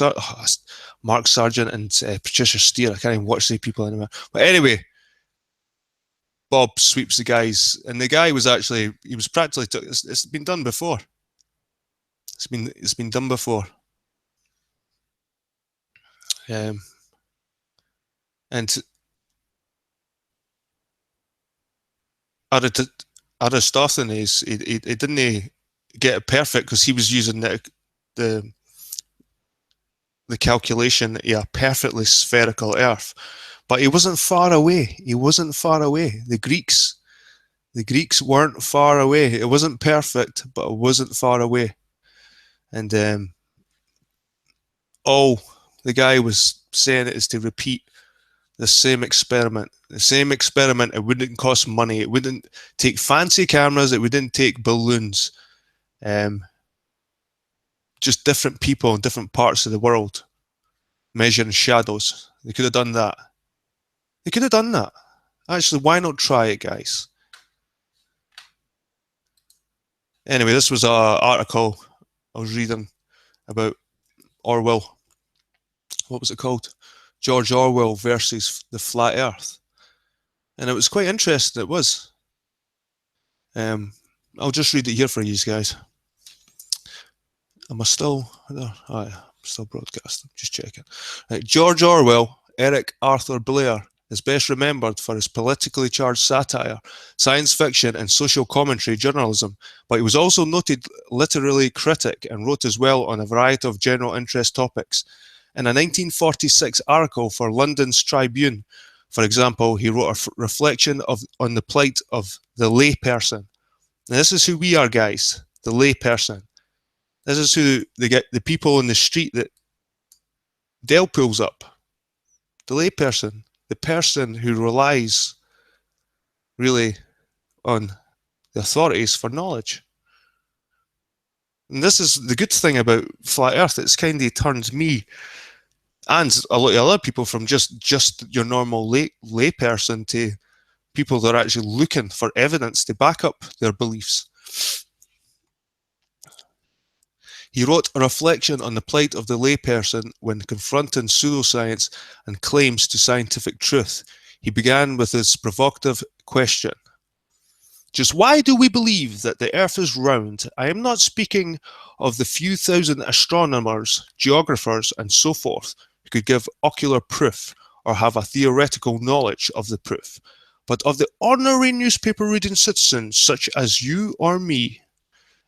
S1: Sargent and Patricia Steer. I can't even watch these people anymore. But anyway, Bob sweeps the guys, and the guy was practically it's been done before. It's been done before. And Aristophanes, he didn't get it perfect because he was using the calculation, perfectly spherical Earth, but he wasn't far away. The Greeks weren't far away. It wasn't perfect, but it wasn't far away. And all the guy was saying is to repeat the same experiment. It wouldn't cost money. It wouldn't take fancy cameras. It wouldn't take balloons. Just different people in different parts of the world measuring shadows. They could have done that. Actually, why not try it, guys? Anyway, this was an article I was reading about Orwell. What was it called? George Orwell versus the Flat Earth. And it was quite interesting, it was. I'll just read it here for you guys. Am I still there? I'm still broadcasting, just checking. Right. George Orwell, Eric Arthur Blair, is best remembered for his politically charged satire, science fiction and social commentary journalism, but he was also noted literary critic and wrote as well on a variety of general interest topics. In a 1946 article for London's Tribune, for example, he wrote a reflection on the plight of the layperson. Now, this is who we are, guys, the layperson. This is who the people in the street that Dell pulls up. The layperson, the person who relies really on the authorities for knowledge. And this is the good thing about Flat Earth. It's kind of turned me and a lot of other people from just your normal layperson to people that are actually looking for evidence to back up their beliefs. He wrote a reflection on the plight of the layperson when confronting pseudoscience and claims to scientific truth. He began with his provocative question. Just why do we believe that the Earth is round? I am not speaking of the few thousand astronomers, geographers, and so forth who could give ocular proof or have a theoretical knowledge of the proof, but of the ordinary newspaper reading citizens such as you or me.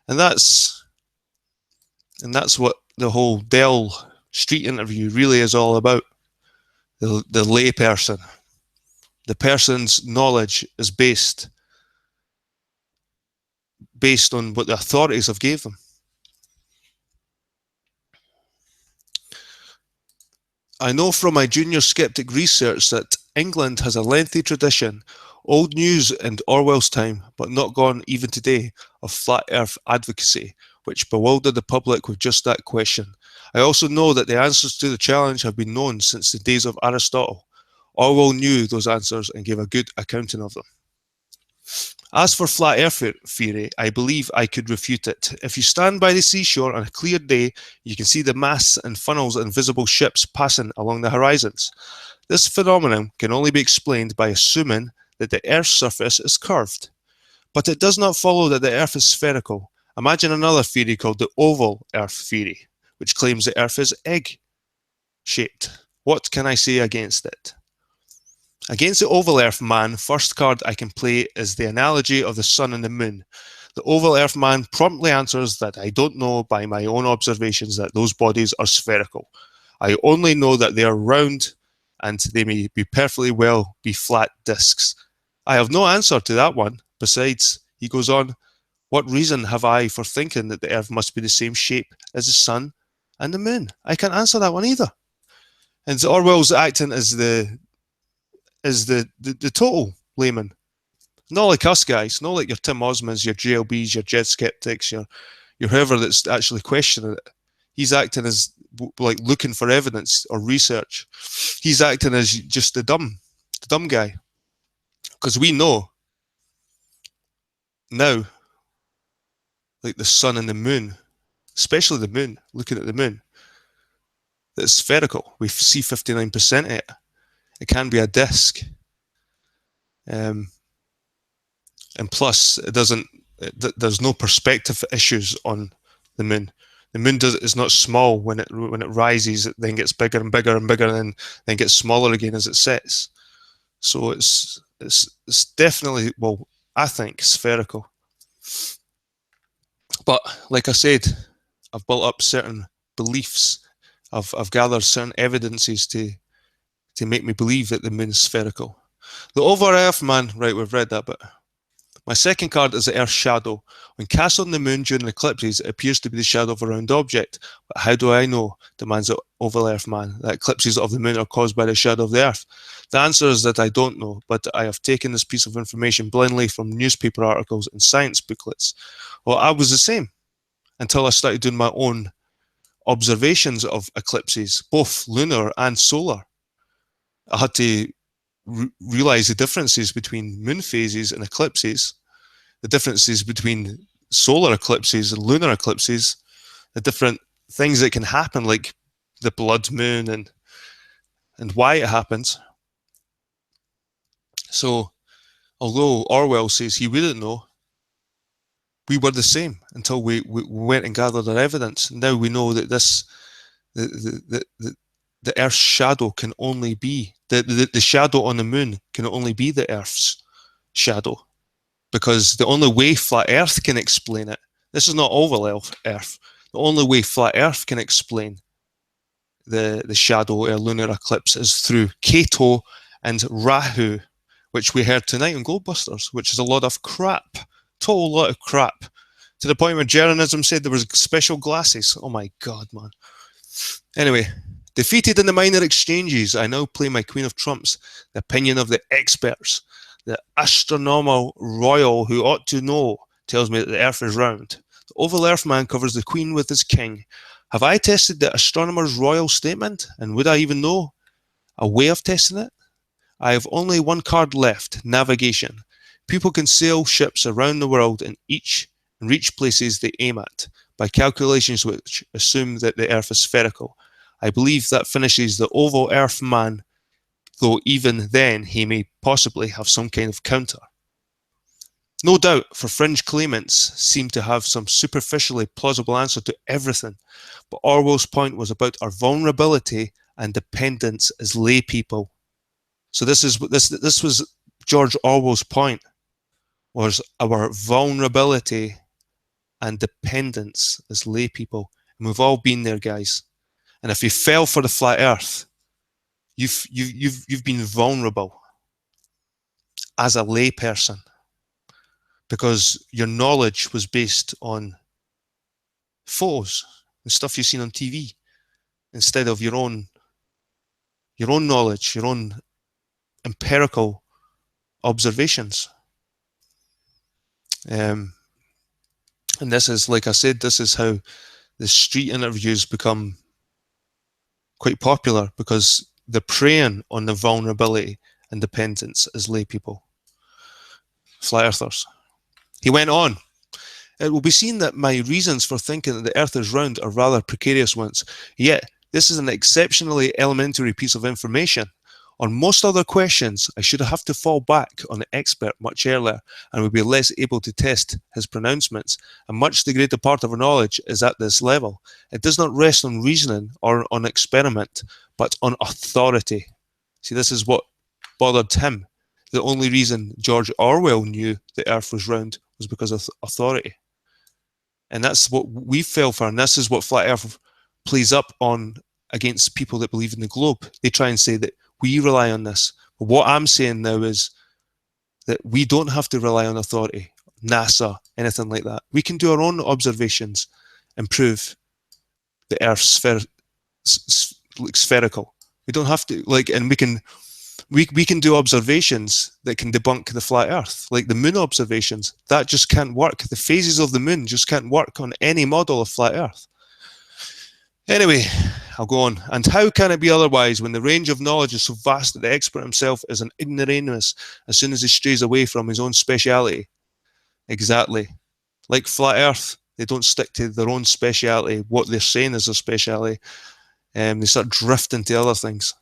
S1: And that's what the whole Dell Street interview really is all about. The lay person. The person's knowledge is based on what the authorities have gave them. I know from my junior skeptic research that England has a lengthy tradition, old news in Orwell's time, but not gone even today, of flat earth advocacy, which bewildered the public with just that question. I also know that the answers to the challenge have been known since the days of Aristotle. Orwell knew those answers and gave a good accounting of them. As for flat earth theory, I believe I could refute it. If you stand by the seashore on a clear day, you can see the masts and funnels of invisible ships passing along the horizons. This phenomenon can only be explained by assuming that the Earth's surface is curved. But it does not follow that the Earth is spherical. Imagine another theory called the oval Earth theory, which claims the Earth is egg-shaped. What can I say against it? Against the oval Earth man, first card I can play is the analogy of the sun and the moon. The oval Earth man promptly answers that I don't know by my own observations that those bodies are spherical. I only know that they are round and they may be perfectly well be flat discs. I have no answer to that one. Besides, he goes on, what reason have I for thinking that the Earth must be the same shape as the sun and the moon? I can't answer that one either. And Orwell's acting as the total layman. Not like us guys, not like your Tim Osmonds, your JLBs, your Jed Skeptics, your whoever that's actually questioning it. He's acting as like looking for evidence or research. He's acting as just the dumb guy. Because we know now, like the sun and the moon, especially the moon, looking at the moon, that it's spherical. We see 59% of it. It can be a disc. And plus, there's no perspective issues on the moon. The moon is not small when it rises. It then gets bigger and bigger and bigger, and then gets smaller again as it sets. So it's definitely, well, I think spherical. But like I said, I've built up certain beliefs. I've gathered certain evidences to make me believe that the moon is spherical. The over Earth man, right? We've read that, but my second card is the Earth's shadow. When cast on the moon during eclipses, it appears to be the shadow of a round object. But how do I know, demands the oval Earth man, that eclipses of the moon are caused by the shadow of the Earth? The answer is that I don't know, but I have taken this piece of information blindly from newspaper articles and science booklets. Well, I was the same until I started doing my own observations of eclipses, both lunar and solar. I had to realize the differences between moon phases and eclipses, the differences between solar eclipses and lunar eclipses, the different things that can happen, like the blood moon and why it happens. So, although Orwell says he wouldn't know, we were the same until we went and gathered our evidence. Now we know that the Earth's shadow can only be the shadow on the moon can only be the Earth's shadow, because the only way flat Earth can explain it. This is not oval Earth. The only way flat Earth can explain the shadow or lunar eclipse is through Cato and Rahu, which we heard tonight on Globebusters, which is a lot of crap, total lot of crap, to the point where journalism said there was special glasses. Oh my God, man. Anyway, defeated in the minor exchanges, I now play my Queen of Trumps, the opinion of the experts. The astronomer royal who ought to know tells me that the Earth is round. The oval Earth man covers the Queen with his king. Have I tested the astronomer's royal statement? And would I even know a way of testing it? I have only one card left, navigation. People can sail ships around the world and reach places they aim at by calculations which assume that the Earth is spherical. I believe that finishes the oval Earth man, though even then he may possibly have some kind of counter. No doubt, for fringe claimants seem to have some superficially plausible answer to everything, but Orwell's point was about our vulnerability and dependence as lay people. So this was George Orwell's point, was our vulnerability and dependence as lay people. And we've all been there, guys. And if you fell for the flat Earth, you've been vulnerable as a lay person, because your knowledge was based on photos and stuff you've seen on TV instead of your own knowledge, your own empirical observations. And this is, like I said, this is how the street interviews become quite popular, because they're preying on the vulnerability and dependence as lay people, flat earthers. He went on, "It will be seen that my reasons for thinking that the earth is round are rather precarious ones, yet this is an exceptionally elementary piece of information. On most other questions, I should have to fall back on the expert much earlier, and would be less able to test his pronouncements, and much the greater part of our knowledge is at this level. It does not rest on reasoning or on experiment, but on authority." See, this is what bothered him. The only reason George Orwell knew the earth was round was because of authority. And that's what we fell for, and this is what Flat Earth plays up on against people that believe in the globe. They try and say that we rely on this. But what I'm saying now is that we don't have to rely on authority, NASA, anything like that. We can do our own observations and prove the Earth's spherical. We don't have to, like, and we can do observations that can debunk the flat Earth, like the moon observations. That just can't work. The phases of the moon just can't work on any model of flat Earth. Anyway, I'll go on. "And how can it be otherwise when the range of knowledge is so vast that the expert himself is an ignoramus as soon as he strays away from his own speciality?" Exactly. Like flat Earth, they don't stick to their own speciality, what they're saying is their speciality. They start drifting to other things.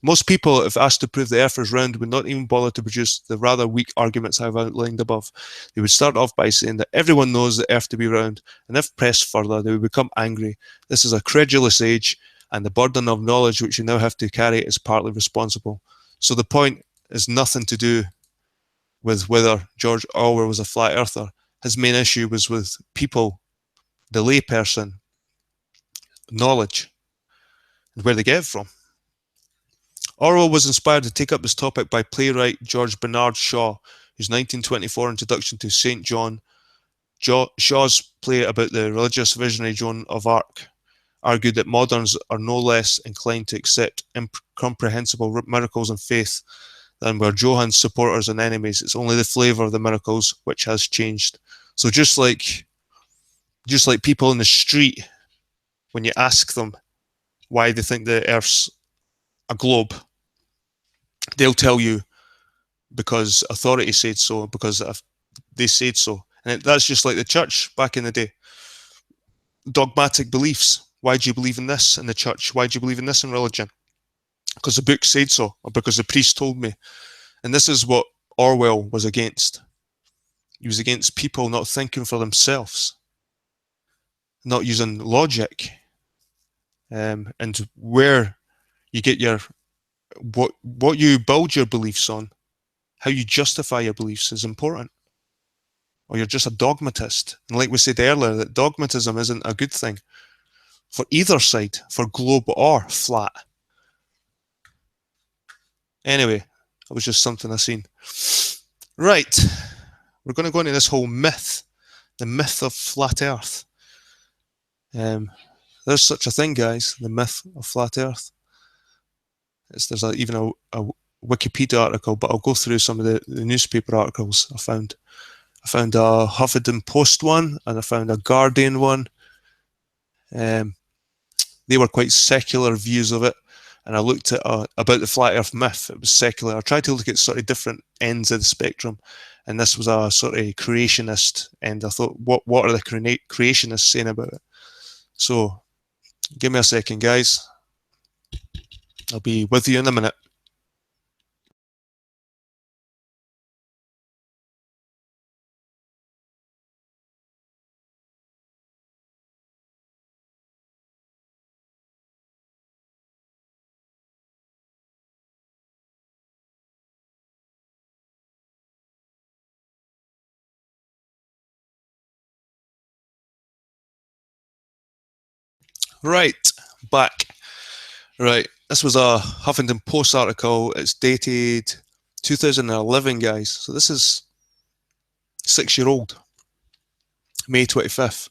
S1: Most people, if asked to prove the earth is round, would not even bother to produce the rather weak arguments I've outlined above. They would start off by saying that everyone knows the earth to be round, and if pressed further, they would become angry. This is a credulous age, and the burden of knowledge which you now have to carry is partly responsible. So the point is nothing to do with whether George Orwell was a flat earther. His main issue was with people, the lay person, knowledge, and where they get it from. Orwell was inspired to take up this topic by playwright George Bernard Shaw, whose 1924 introduction to St. John, Shaw's play about the religious visionary Joan of Arc, argued that moderns are no less inclined to accept incomprehensible miracles and faith than were Johan's supporters and enemies. It's only the flavour of the miracles which has changed. So just like people in the street, when you ask them why they think the Earth's a globe, they'll tell you because authority said so, because they said so. And that's just like the church back in the day. Dogmatic beliefs. Why do you believe in this in the church? Why do you believe in this in religion? Because the book said so, or because the priest told me. And this is what Orwell was against. He was against people not thinking for themselves, not using logic, and where you get your what you build your beliefs on, how you justify your beliefs is important. Or you're just a dogmatist. And like we said earlier, that dogmatism isn't a good thing for either side, for globe or flat. Anyway, that was just something I seen. Right, we're going to go into this whole myth, the myth of flat Earth. There's such a thing, guys, the myth of flat Earth. There's even a Wikipedia article, but I'll go through some of the newspaper articles I found. I found a Huffington Post one, and I found a Guardian one. They were quite secular views of it, and I looked at about the flat Earth myth. It was secular. I tried to look at sort of different ends of the spectrum, and this was a sort of creationist end. I thought, what are the creationists saying about it? So, give me a second, guys. I'll be with you in a minute. Right, back. Right, this was a Huffington Post article. It's dated 2011, guys. So this is 6-year-old, May 25th.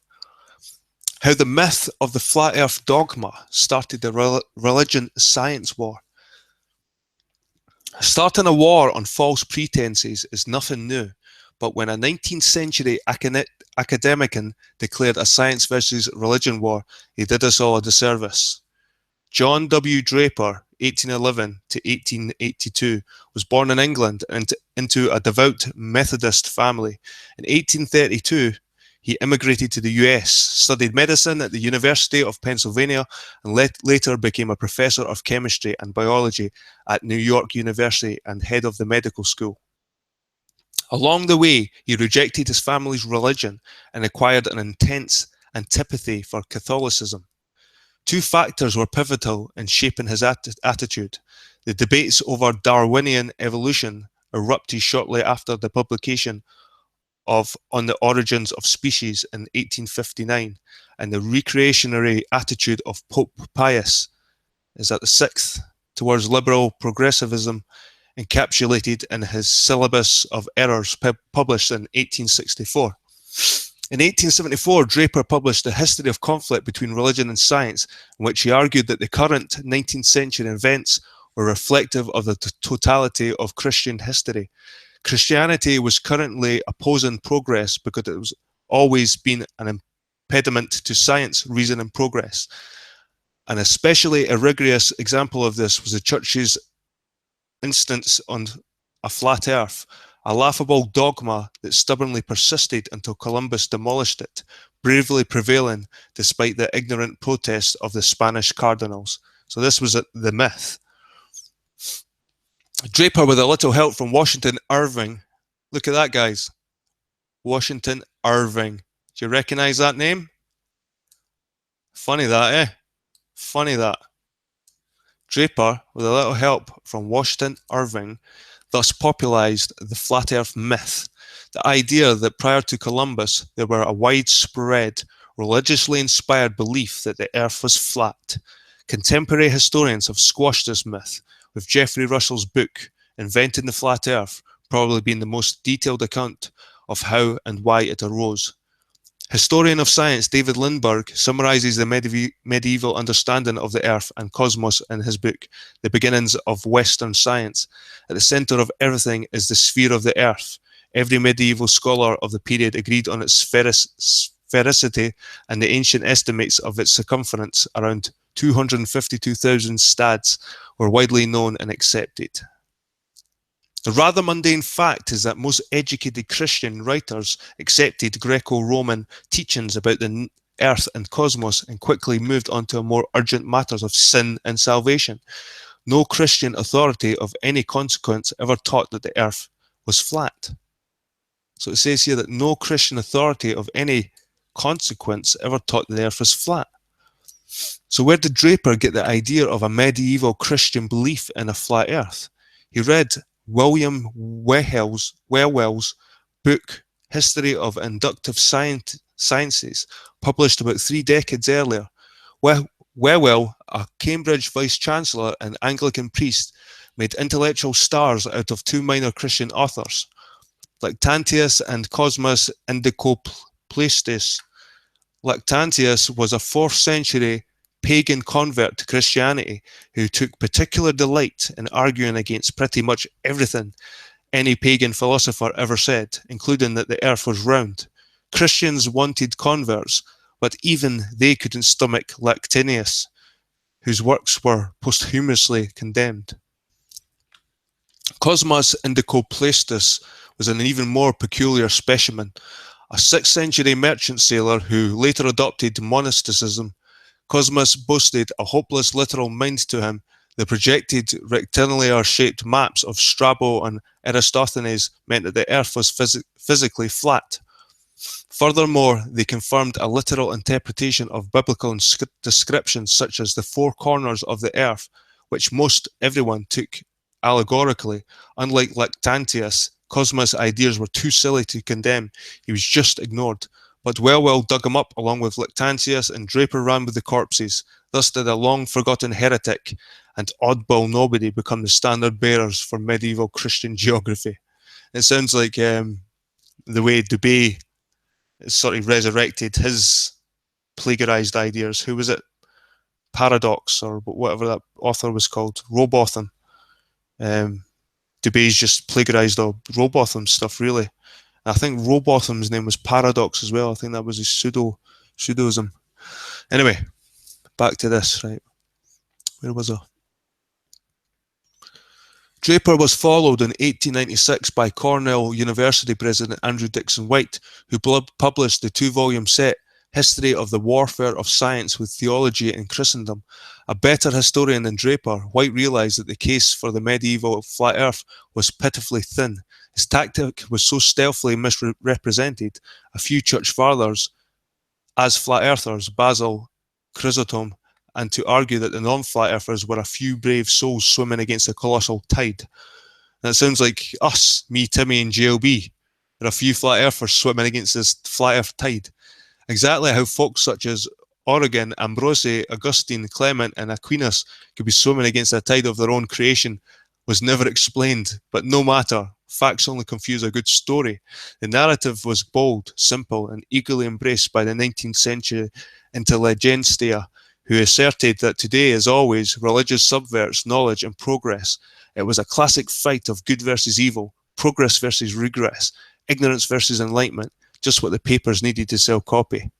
S1: How the myth of the flat Earth dogma started the religion-science war. Starting a war on false pretenses is nothing new, but when a 19th century academician declared a science versus religion war, he did us all a disservice. John W. Draper, 1811 to 1882, was born in England and into a devout Methodist family. In 1832, he immigrated to the US, studied medicine at the University of Pennsylvania, and later became a professor of chemistry and biology at New York University and head of the medical school. Along the way, he rejected his family's religion and acquired an intense antipathy for Catholicism. Two factors were pivotal in shaping his attitude. The debates over Darwinian evolution erupted shortly after the publication of On the Origins of Species in 1859, and the recreationary attitude of Pope Pius VI towards liberal progressivism, encapsulated in his Syllabus of Errors published in 1864. In 1874, Draper published The History of Conflict Between Religion and Science, in which he argued that the current 19th century events were reflective of the totality of Christian history. Christianity was currently opposing progress because it was always been an impediment to science, reason, and progress. An especially egregious example of this was the Church's instance on a flat earth, a laughable dogma that stubbornly persisted until Columbus demolished it, bravely prevailing despite the ignorant protests of the Spanish cardinals. So this was the myth. Draper, with a little help from Washington Irving, look at that, guys. Washington Irving. Do you recognize that name? Funny that, eh? Funny that. Draper, with a little help from Washington Irving, thus popularized the flat earth myth, the idea that prior to Columbus there were a widespread, religiously inspired belief that the earth was flat. Contemporary historians have squashed this myth, with Geoffrey Russell's book, Inventing the Flat Earth, probably being the most detailed account of how and why it arose. Historian of science David Lindbergh summarizes the medieval understanding of the earth and cosmos in his book, The Beginnings of Western Science. At the center of everything is the sphere of the earth. Every medieval scholar of the period agreed on its sphericity, and the ancient estimates of its circumference, around 252,000 stads, were widely known and accepted. The rather mundane fact is that most educated Christian writers accepted Greco-Roman teachings about the earth and cosmos and quickly moved on to more urgent matters of sin and salvation. No Christian authority of any consequence ever taught that the earth was flat. So it says here that no Christian authority of any consequence ever taught that the earth was flat. So where did Draper get the idea of a medieval Christian belief in a flat earth? He read William Whewell's book, History of Inductive Sciences, published about 3 decades earlier. Whewell, a Cambridge vice-chancellor and Anglican priest, made intellectual stars out of 2 minor Christian authors, Lactantius and Cosmas Indicopleustes. Lactantius was a 4th century pagan convert to Christianity who took particular delight in arguing against pretty much everything any pagan philosopher ever said, including that the earth was round. Christians wanted converts, but even they couldn't stomach Lactantius, whose works were posthumously condemned. Cosmas Indicopleustes was an even more peculiar specimen, a 6th century merchant sailor who later adopted monasticism. Cosmas boasted a hopeless literal mind to him. The projected rectangular-shaped maps of Strabo and Eratosthenes meant that the earth was physically flat. Furthermore, they confirmed a literal interpretation of biblical descriptions such as the 4 corners of the earth, which most everyone took allegorically. Unlike Lactantius, Cosmas' ideas were too silly to condemn. He was just ignored. But Whewell dug him up along with Lactantius, and Draper ran with the corpses. Thus did a long-forgotten heretic and oddball nobody become the standard bearers for medieval Christian geography. It sounds like the way Dubé sort of resurrected his plagiarized ideas. Who was it? Paradox, or whatever that author was called. Robotham. DeBay's just plagiarised all Rowbotham's stuff, really. And I think Rowbotham's name was Paradox as well. I think that was his pseudoism. Anyway, back to this, right? Where was I? Draper was followed in 1896 by Cornell University President Andrew Dickson White, who published the 2-volume set History of the Warfare of Science with Theology in Christendom. A better historian than Draper, White realised that the case for the medieval flat earth was pitifully thin. His tactic was so stealthily misrepresented, a few church fathers, as flat earthers, Basil, Chrysostom, and to argue that the non-flat earthers were a few brave souls swimming against a colossal tide. And it sounds like us, me, Timmy, and JLB. There are a few flat earthers swimming against this flat earth tide. Exactly how folks such as Origen, Ambrose, Augustine, Clement, and Aquinas could be swimming against a tide of their own creation was never explained, but no matter. Facts only confuse a good story. The narrative was bold, simple, and eagerly embraced by the 19th century intelligentsia, who asserted that today, as always, religion subverts knowledge and progress. It was a classic fight of good versus evil, progress versus regress, ignorance versus enlightenment, just what the papers needed to sell copy.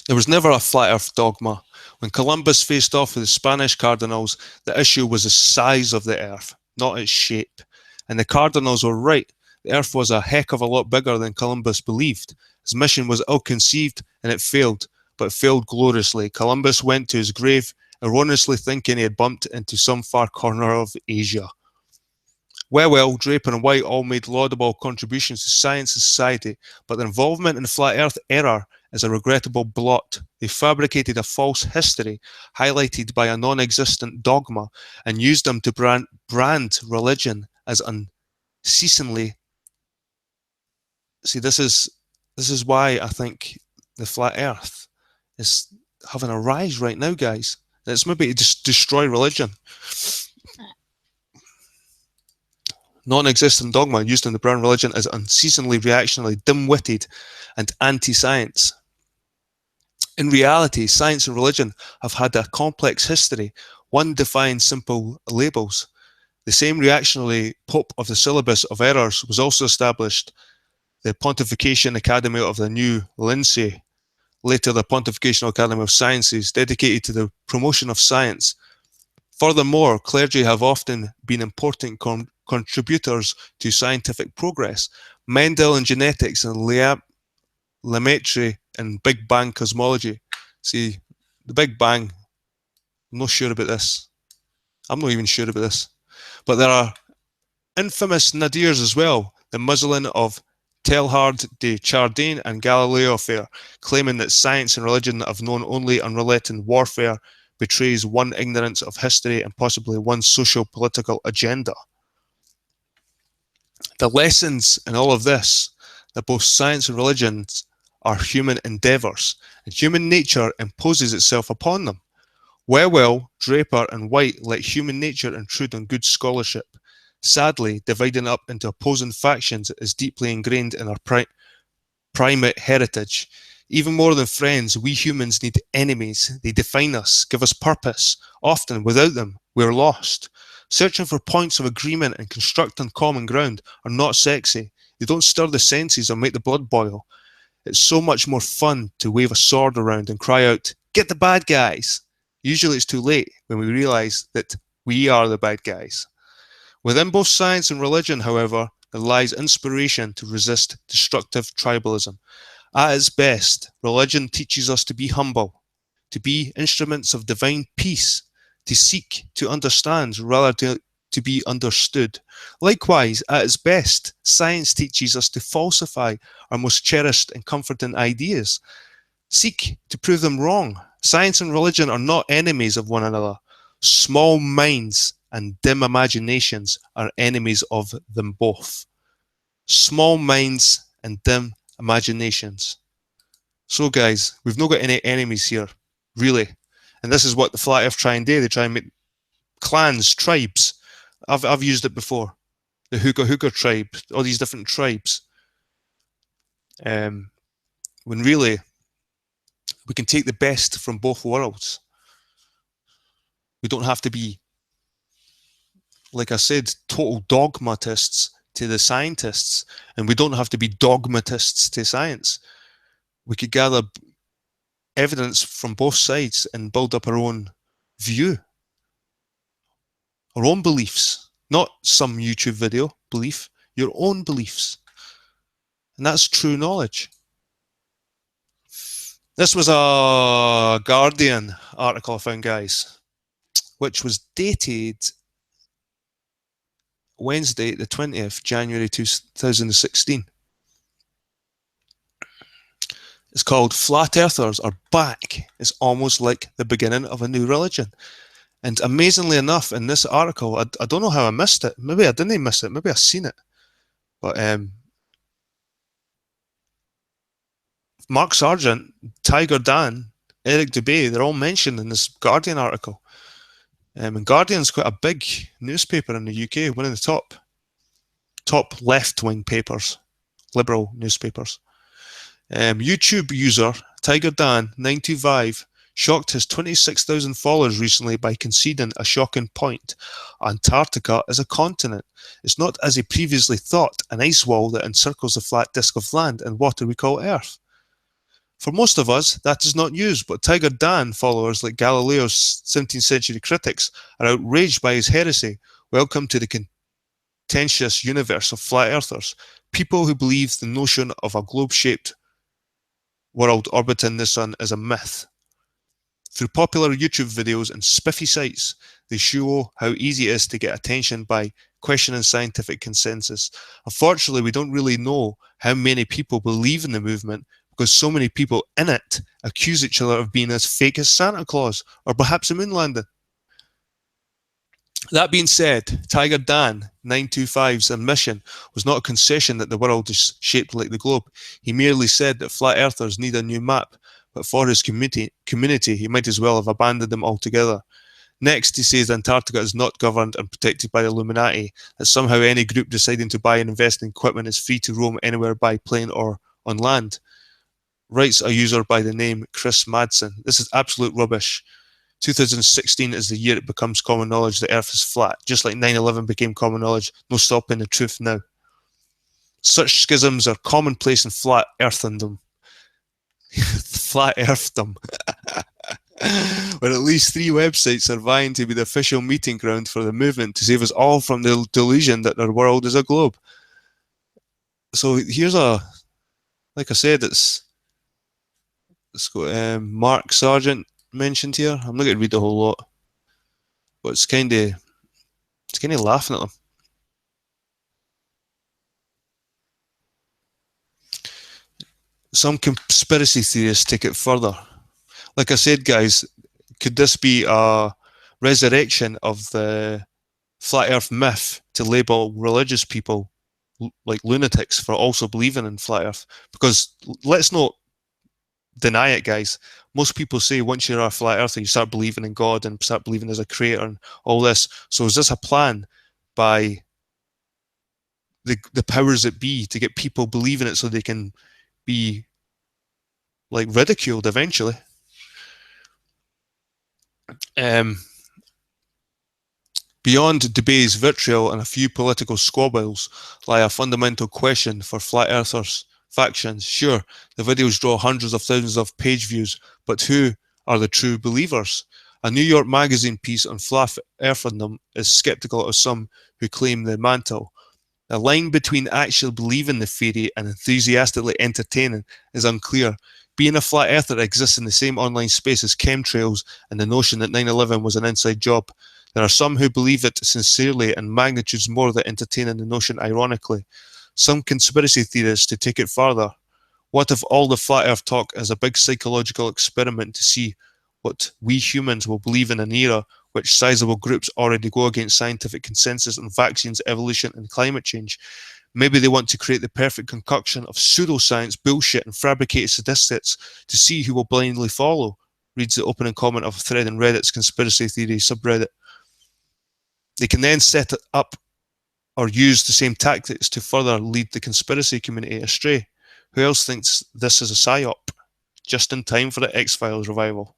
S1: There was never a flat earth dogma. When Columbus faced off with the Spanish cardinals, the issue was the size of the earth, not its shape. And the cardinals were right. The earth was a heck of a lot bigger than Columbus believed. His mission was ill-conceived, and it failed, but it failed gloriously. Columbus went to his grave, erroneously thinking he had bumped into some far corner of Asia. Well, Draper and White all made laudable contributions to science and society, but their involvement in the flat earth error is a regrettable blot. They fabricated a false history, highlighted by a non-existent dogma, and used them to brand religion as unceasingly. See, this is why I think the flat earth is having a rise right now, guys. It's maybe to just destroy religion. Non-existent dogma used in the brown religion as unceasingly reactionary, dim-witted, and anti-science. In reality, science and religion have had a complex history. One defines simple labels. The same reactionary pope of the syllabus of errors was also established. The Pontification Academy of the New Lindsay, later the Pontificational Academy of Sciences, dedicated to the promotion of science. Furthermore, clergy have often been important contributors to scientific progress. Mendel in genetics and Lemaitre in Big Bang cosmology. See, the Big Bang, I'm not sure about this. I'm not even sure about this. But there are infamous nadirs as well. The muslin of Teilhard de Chardin and Galileo affair, claiming that science and religion have known only unrelenting warfare, betrays one ignorance of history and possibly one socio-political agenda. The lessons in all of this, that both science and religions are human endeavours, and human nature imposes itself upon them. Well, Draper and White let human nature intrude on good scholarship. Sadly, dividing up into opposing factions is deeply ingrained in our primate heritage. Even more than friends, we humans need enemies. They define us, give us purpose. Often, without them, we're lost. Searching for points of agreement and constructing common ground are not sexy. They don't stir the senses or make the blood boil. It's so much more fun to wave a sword around and cry out, "Get the bad guys!" Usually it's too late when we realise that we are the bad guys. Within both science and religion, however, there lies inspiration to resist destructive tribalism. At its best, religion teaches us to be humble, to be instruments of divine peace, to seek to understand rather to be understood. Likewise, at its best, science teaches us to falsify our most cherished and comforting ideas, seek to prove them wrong. Science and religion are not enemies of one another. Small minds and dim imaginations are enemies of them both. Small minds and dim imaginations. So guys, we've not got any enemies here, really. And this is what the Flat Earth try and do. They try and make clans, tribes. I've used it before. The Hooker tribe, all these different tribes. When really, we can take the best from both worlds. We don't have to be like I said, total dogmatists to the scientists, and we don't have to be dogmatists to science. We could gather evidence from both sides and build up our own view, our own beliefs, not some YouTube video belief, your own beliefs. And that's true knowledge. This was a Guardian article I found, guys, which was dated Wednesday, the 20th, January 2016. It's called Flat Earthers Are Back. It's almost like the beginning of a new religion. And amazingly enough, in this article, I don't know how I missed it. Maybe I didn't miss it. Maybe I've seen it. But Mark Sargent, Tiger Dan, Eric Dubay, they're all mentioned in this Guardian article. And Guardian's quite a big newspaper in the UK, one of the top left-wing papers, liberal newspapers. YouTube user Tiger Dan 925 shocked his 26,000 followers recently by conceding a shocking point. Antarctica is a continent. It's not, as he previously thought, an ice wall that encircles the flat disk of land and water we call Earth. For most of us, that is not news, but Tiger Dan followers like Galileo's 17th century critics are outraged by his heresy. Welcome to the contentious universe of flat earthers, people who believe the notion of a globe-shaped world orbiting the sun is a myth. Through popular YouTube videos and spiffy sites, they show how easy it is to get attention by questioning scientific consensus. Unfortunately, we don't really know how many people believe in the movement because so many people in it accuse each other of being as fake as Santa Claus or perhaps a moon landing. That being said, Tiger Dan 925's admission was not a concession that the world is shaped like the globe. He merely said that flat earthers need a new map, but for his community, he might as well have abandoned them altogether. Next, he says Antarctica is not governed and protected by the Illuminati, that somehow any group deciding to buy and invest in equipment is free to roam anywhere by plane or on land. Writes a user by the name Chris Madsen. This is absolute rubbish. 2016 is the year it becomes common knowledge the Earth is flat, just like 9/11 became common knowledge. No stopping the truth now. Such schisms are commonplace in flat earthendom. Flat earthdom. Where at least 3 websites are vying to be the official meeting ground for the movement to save us all from the delusion that our world is a globe. So here's like I said, it's got Mark Sargent mentioned here. I'm not going to read the whole lot, but it's kind of laughing at them. Some conspiracy theorists take it further. Like I said, guys, could this be a resurrection of the flat earth myth to label religious people like lunatics for also believing in flat earth? Because let's not deny it, guys. Most people say once you're a flat earther, you start believing in God and start believing there's a creator and all this. So is this a plan by the powers that be to get people believing it so they can be like ridiculed eventually? Beyond Dubay's vitriol and a few political squabbles lie a fundamental question for flat earthers factions. Sure, the videos draw hundreds of thousands of page views, but who are the true believers? A New York Magazine piece on flat earthendom is skeptical of some who claim the mantle. The line between actually believing the theory and enthusiastically entertaining is unclear. Being a flat earther exists in the same online space as chemtrails and the notion that 9/11 was an inside job. There are some who believe it sincerely and magnitudes more that entertaining the notion ironically. Some conspiracy theorists to take it further. What if all the flat earth talk is a big psychological experiment to see what we humans will believe in an era which sizable groups already go against scientific consensus on vaccines, evolution and climate change? Maybe they want to create the perfect concoction of pseudoscience, bullshit and fabricated statistics to see who will blindly follow, reads the opening comment of a thread in Reddit's conspiracy theory subreddit. They can then set it up or use the same tactics to further lead the conspiracy community astray. Who else thinks this is a psyop? Just in time for the X-Files revival.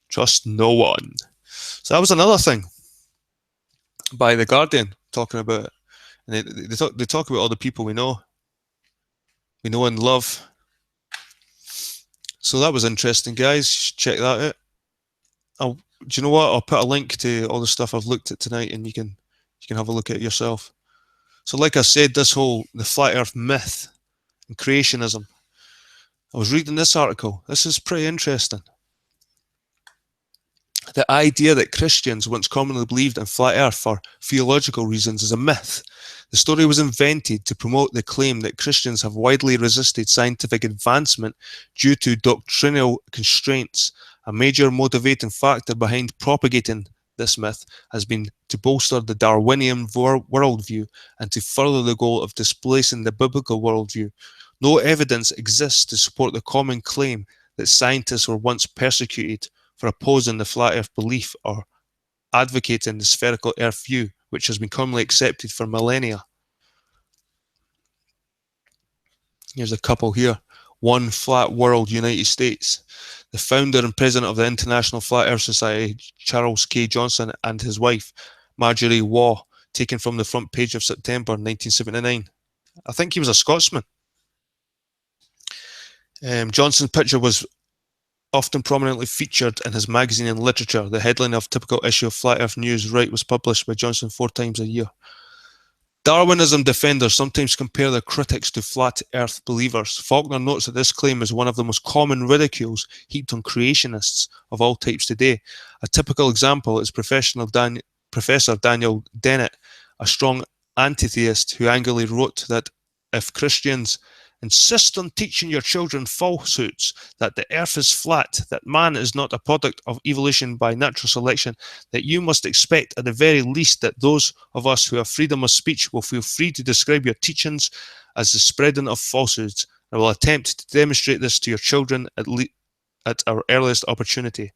S1: Trust no one. So that was another thing. by The Guardian talking about it. And they talk about all the people we know and love. So that was interesting, guys. Check that out. Do you know what? I'll put a link to all the stuff I've looked at tonight, and you can have a look at it yourself. So, like I said, the flat Earth myth and creationism. I was reading this article. This is pretty interesting. The idea that Christians once commonly believed in flat Earth for theological reasons is a myth. The story was invented to promote the claim that Christians have widely resisted scientific advancement due to doctrinal constraints. A major motivating factor behind propagating this myth has been to bolster the Darwinian worldview and to further the goal of displacing the biblical worldview. No evidence exists to support the common claim that scientists were once persecuted for opposing the flat Earth belief or advocating the spherical Earth view, which has been commonly accepted for millennia. Here's a couple here. One Flat World, United States. The founder and president of the International Flat Earth Society, Charles K. Johnson, and his wife, Marjorie Waugh, taken from the front page of September 1979. I think he was a Scotsman. Johnson's picture was often prominently featured in his magazine and literature. The headline of a typical issue of Flat Earth News Right was published by Johnson 4 times a year. Darwinism defenders sometimes compare their critics to flat Earth believers. Faulkner notes that this claim is one of the most common ridicules heaped on creationists of all types today. A typical example is Professor Daniel Dennett, a strong anti-theist who angrily wrote that if Christians insist on teaching your children falsehoods, that the earth is flat, that man is not a product of evolution by natural selection, that you must expect at the very least that those of us who have freedom of speech will feel free to describe your teachings as the spreading of falsehoods, and will attempt to demonstrate this to your children at our earliest opportunity.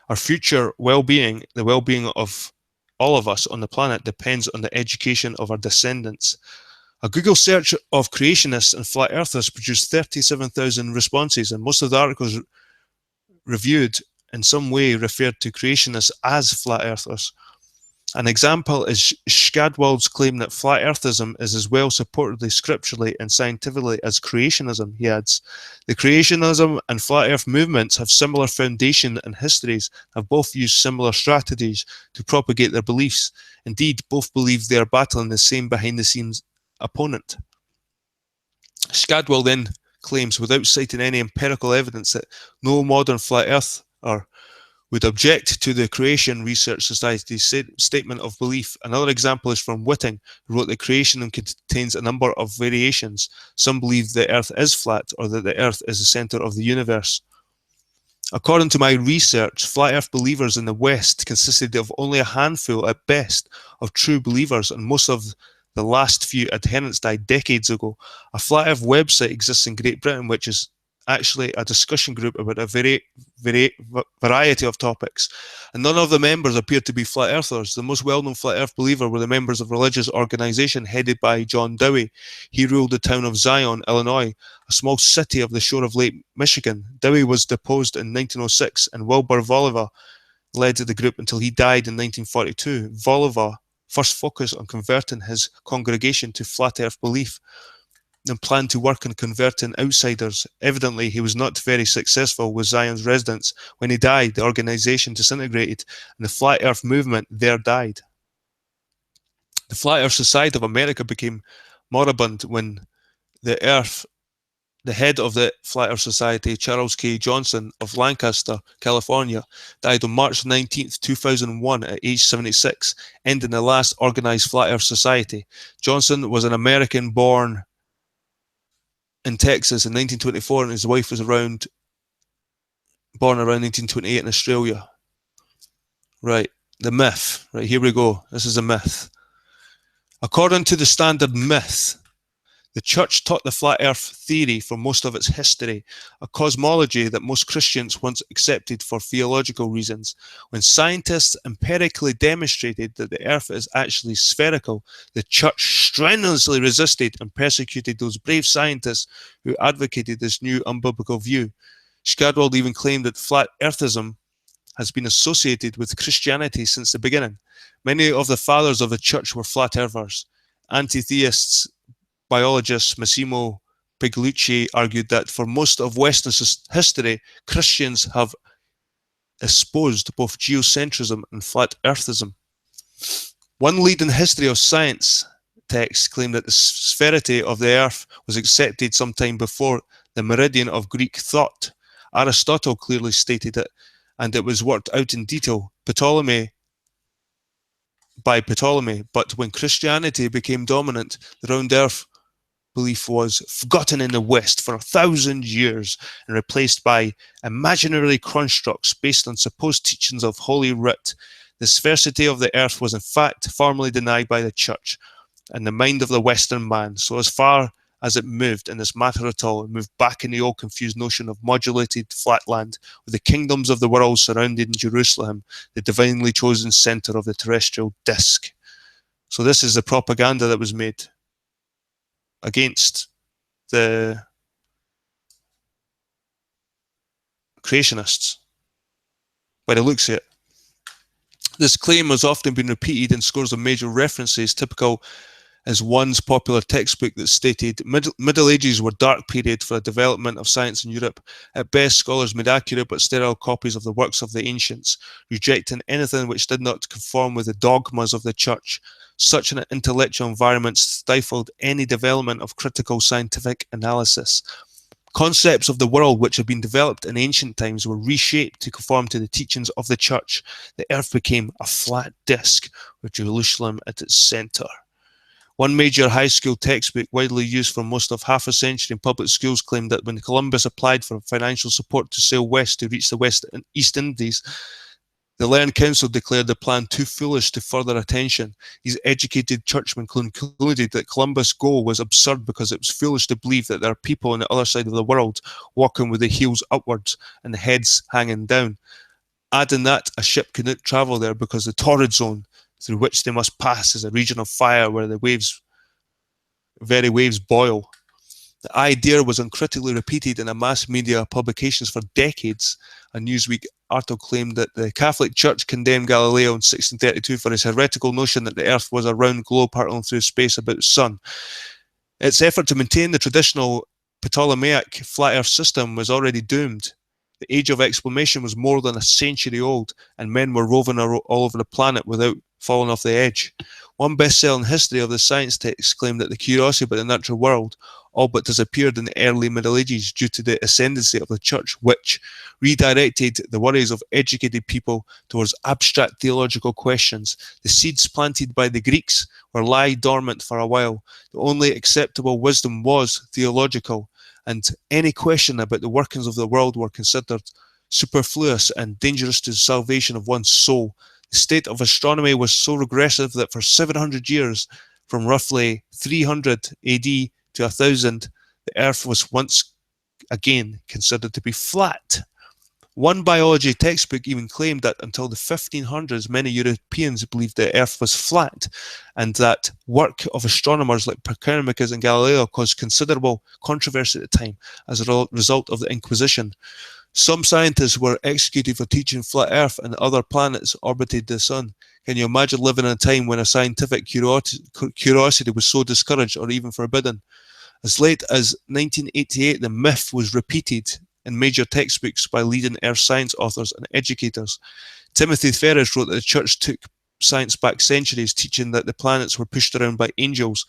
S1: Our future well-being, the well-being of all of us on the planet, depends on the education of our descendants. A Google search of creationists and flat earthers produced 37,000 responses, and most of the articles reviewed in some way referred to creationists as flat earthers. An example is Shadwell's claim that flat earthism is as well supported scripturally and scientifically as creationism, he adds. The creationism and flat earth movements have similar foundation and histories, have both used similar strategies to propagate their beliefs. Indeed, both believe they are battling the same behind-the-scenes opponent. Shadwell then claims, without citing any empirical evidence, that no modern flat earther would object to the Creation Research Society's statement of belief. Another example is from Whiting, who wrote that creation contains a number of variations. Some believe the earth is flat, or that the earth is the center of the universe. According to my research, flat earth believers in the West consisted of only a handful at best of true believers, and most of the last few adherents died decades ago. A flat earth website exists in Great Britain, which is actually a discussion group about a variety of topics, and none of the members appeared to be flat earthers. The most well-known flat earth believer were the members of a religious organization headed by John Dewey. He ruled the town of Zion, Illinois, a small city of the shore of Lake Michigan. Dewey was deposed in 1906, and Wilbur Bolivar led the group until he died in 1942. Bolivar first focused on converting his congregation to flat earth belief and planned to work on converting outsiders. Evidently, he was not very successful with Zion's residents. When he died, the organization disintegrated, and the Flat Earth movement there died. The Flat Earth Society of America became moribund when the head of the Flat Earth Society, Charles K. Johnson of Lancaster, California, died on March 19, 2001 at age 76, ending the last organized Flat Earth Society. Johnson was an American born in Texas in 1924, and his wife was born around 1928 in Australia. Right, the myth. Right, here we go. This is a myth. According to the standard myth, the church taught the flat earth theory for most of its history, a cosmology that most Christians once accepted for theological reasons. When scientists empirically demonstrated that the earth is actually spherical, the church strenuously resisted and persecuted those brave scientists who advocated this new unbiblical view. Shadwell even claimed that flat earthism has been associated with Christianity since the beginning. Many of the fathers of the church were flat earthers. Anti-theists, biologist Massimo Pigliucci argued that for most of Western history, Christians have espoused both geocentrism and flat earthism. One leading history of science text claimed that the sphericity of the earth was accepted sometime before the meridian of Greek thought. Aristotle clearly stated it, and it was worked out in detail by Ptolemy. But when Christianity became dominant, the round earth belief was forgotten in the West for 1,000 years and replaced by imaginary constructs based on supposed teachings of Holy Writ. The sphericity of the earth was in fact firmly denied by the church and the mind of the Western man. So as far as it moved in this matter at all, it moved back in the old confused notion of modulated flatland, with the kingdoms of the world surrounding Jerusalem, the divinely chosen centre of the terrestrial disc. So this is the propaganda that was made against the creationists, by the looks of it. This claim has often been repeated in scores of major references. Typical is one's popular textbook that stated Middle Ages were dark period for the development of science in Europe. At best, scholars made accurate but sterile copies of the works of the ancients, rejecting anything which did not conform with the dogmas of the church. Such an intellectual environment stifled any development of critical scientific analysis. Concepts of the world which had been developed in ancient times were reshaped to conform to the teachings of the church. The earth became a flat disc with Jerusalem at its centre. One major high school textbook widely used for most of half a century in public schools claimed that when Columbus applied for financial support to sail west to reach the West and East Indies, the Learned Council declared the plan too foolish to further attention. These educated churchmen concluded that Columbus' goal was absurd because it was foolish to believe that there are people on the other side of the world walking with the heels upwards and the heads hanging down. Adding that a ship could not travel there because the torrid zone through which they must pass is a region of fire where the very waves boil. The idea was uncritically repeated in a mass media publications for decades. A Newsweek article claimed that the Catholic Church condemned Galileo in 1632 for his heretical notion that the Earth was a round globe hurtling through space about the sun. Its effort to maintain the traditional Ptolemaic flat Earth system was already doomed. The age of exclamation was more than a century old, and men were roving all over the planet without falling off the edge. One best-selling history of the science text claimed that the curiosity about the natural world all but disappeared in the early Middle Ages due to the ascendancy of the church, which redirected the worries of educated people towards abstract theological questions. The seeds planted by the Greeks were lie dormant for a while. The only acceptable wisdom was theological, and any question about the workings of the world were considered superfluous and dangerous to the salvation of one's soul. The state of astronomy was so regressive that for 700 years, from roughly 300 AD to 1000, the Earth was once again considered to be flat. One biology textbook even claimed that until the 1500s, many Europeans believed the Earth was flat, and that work of astronomers like Copernicus and Galileo caused considerable controversy at the time as a result of the Inquisition. Some scientists were executed for teaching flat Earth and other planets orbited the sun. Can you imagine living in a time when a scientific curiosity was so discouraged or even forbidden? As late as 1988, the myth was repeated in major textbooks by leading earth science authors and educators. Timothy Ferris wrote that the church took science back centuries, teaching that the planets were pushed around by angels.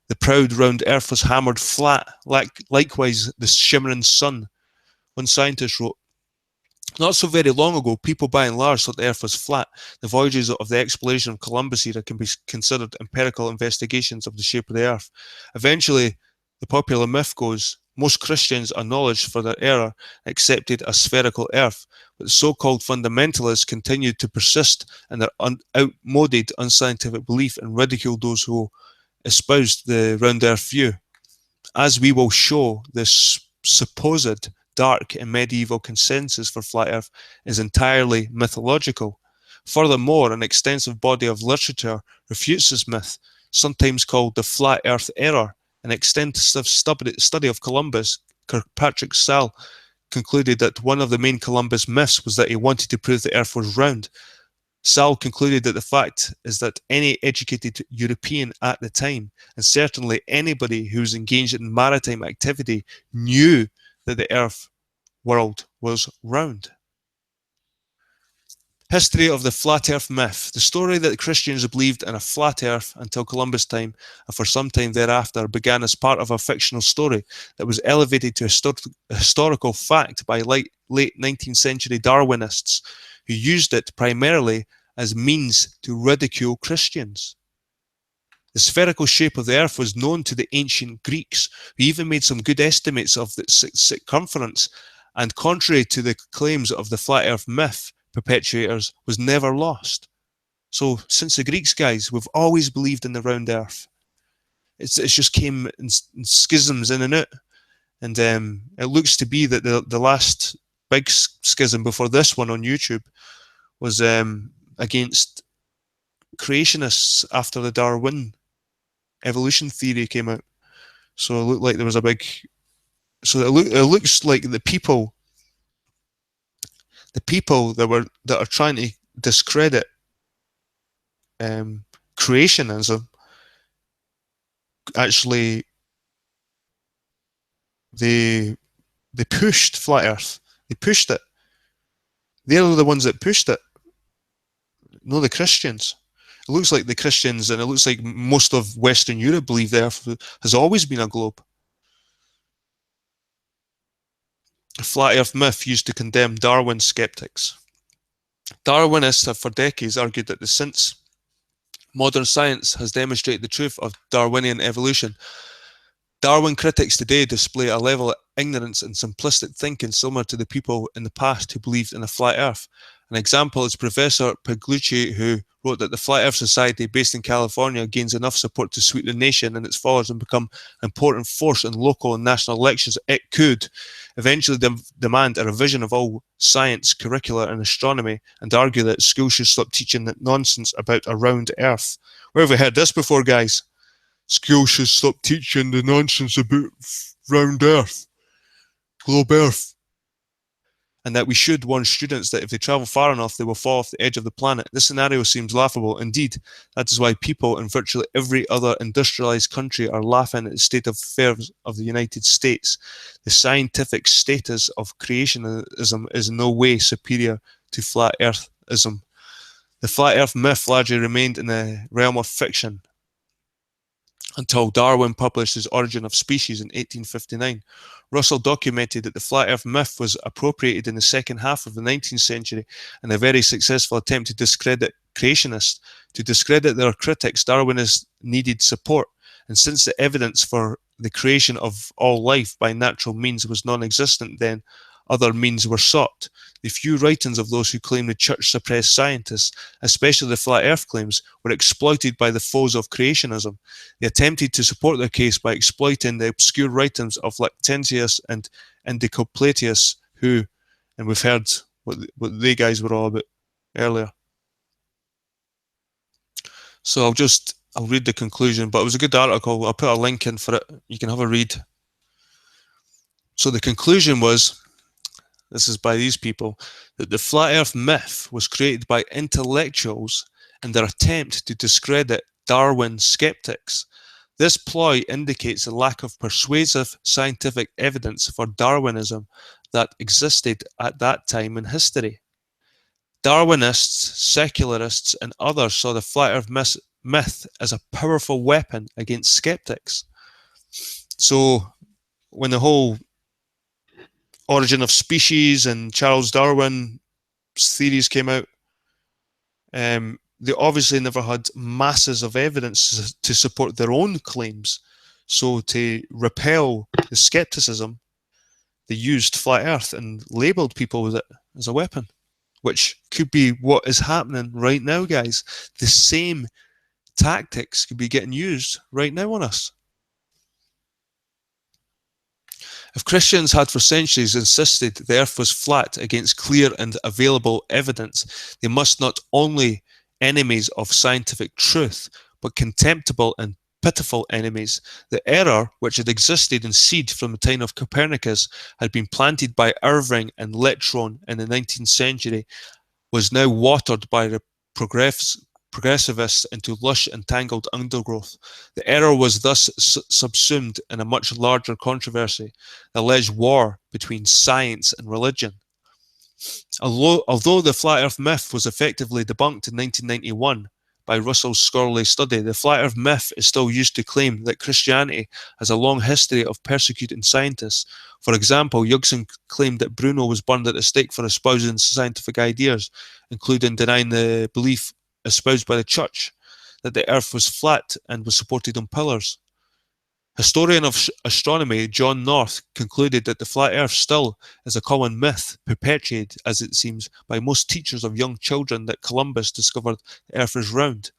S1: The proud round earth was hammered flat, likewise the shimmering sun. One scientist wrote, not so very long ago, people by and large thought the earth was flat. The voyages of the exploration of Columbus era can be considered empirical investigations of the shape of the earth. Eventually, the popular myth goes, most Christians, acknowledged for their error, accepted a spherical earth, but the so-called fundamentalists continued to persist in their outmoded, unscientific belief and ridiculed those who espoused the round earth view. As we will show, this supposed dark and medieval consensus for flat earth is entirely mythological. Furthermore, an extensive body of literature refutes this myth, sometimes called the flat earth error. An extensive study of Columbus, Kirkpatrick Sall, concluded that one of the main Columbus myths was that he wanted to prove the Earth was round. Sal concluded that the fact is that any educated European at the time, and certainly anybody who was engaged in maritime activity, knew that the Earth world was round. History of the Flat Earth myth. The story that Christians believed in a flat Earth until Columbus' time, and for some time thereafter, began as part of a fictional story that was elevated to historical fact by late 19th century Darwinists, who used it primarily as means to ridicule Christians. The spherical shape of the Earth was known to the ancient Greeks, who even made some good estimates of its circumference, and contrary to the claims of the Flat Earth myth perpetuators, was never lost. So since the Greeks, guys, we've always believed in the round Earth. It's just came in schisms in and out. And it looks to be that the last big schism before this one on YouTube was against creationists after the Darwin evolution theory came out. So it looked like there was a big... So it looks like the people that are trying to discredit creationism, actually they pushed flat Earth. They pushed it. They're the ones that pushed it, not the Christians. It looks like the Christians, and it looks like most of Western Europe believe the Earth has always been a globe. A flat Earth myth used to condemn Darwin skeptics. Darwinists have for decades argued that since modern science has demonstrated the truth of Darwinian evolution, Darwin critics today display a level of ignorance and simplistic thinking similar to the people in the past who believed in a flat Earth. An example is Professor Piglucci, who wrote that the Flat Earth Society based in California gains enough support to sweep the nation and its followers and become an important force in local and national elections. It could eventually demand a revision of all science curricula and astronomy, and argue that schools should stop teaching that nonsense about a round Earth. Where have we heard this before, guys? Schools should stop teaching the nonsense about round Earth, globe Earth. And that we should warn students that if they travel far enough, they will fall off the edge of the planet. This scenario seems laughable. Indeed, that is why people in virtually every other industrialized country are laughing at the state of affairs of the United States. The scientific status of creationism is in no way superior to flat earthism. The flat earth myth largely remained in the realm of fiction until Darwin published his Origin of Species in 1859. Russell documented that the flat earth myth was appropriated in the second half of the 19th century in a very successful attempt to discredit creationists. To discredit their critics, Darwinists needed support, and since the evidence for the creation of all life by natural means was non-existent then, other means were sought. The few writings of those who claimed the church suppressed scientists, especially the flat earth claims, were exploited by the foes of creationism. They attempted to support their case by exploiting the obscure writings of Lactantius and Indicopletus, who, and we've heard what they guys were all about earlier. So I'll read the conclusion, but it was a good article. I'll put a link in for it. You can have a read. So the conclusion was, this is by these people, that the flat earth myth was created by intellectuals in their attempt to discredit Darwin skeptics. This ploy indicates a lack of persuasive scientific evidence for Darwinism that existed at that time in history. Darwinists, secularists, and others saw the flat earth myth as a powerful weapon against skeptics. So when the whole Origin of Species and Charles Darwin's theories came out, they obviously never had masses of evidence to support their own claims. So to repel the skepticism, they used flat earth and labeled people with it as a weapon, which could be what is happening right now, guys. The same tactics could be getting used right now on us. If Christians had for centuries insisted the earth was flat against clear and available evidence, they must not only enemies of scientific truth, but contemptible and pitiful enemies. The error, which had existed in seed from the time of Copernicus, had been planted by Irving and Lectron in the 19th century, was now watered by the progressivists into lush and tangled undergrowth. The error was thus subsumed in a much larger controversy, the alleged war between science and religion. Although the flat earth myth was effectively debunked in 1991 by Russell's scholarly study, the flat earth myth is still used to claim that Christianity has a long history of persecuting scientists. For example, Judson claimed that Bruno was burned at the stake for espousing scientific ideas, including denying the belief espoused by the church that the earth was flat and was supported on pillars. Historian of astronomy John North concluded that the flat earth still is a common myth, perpetuated, as it seems, by most teachers of young children that Columbus discovered the earth is round.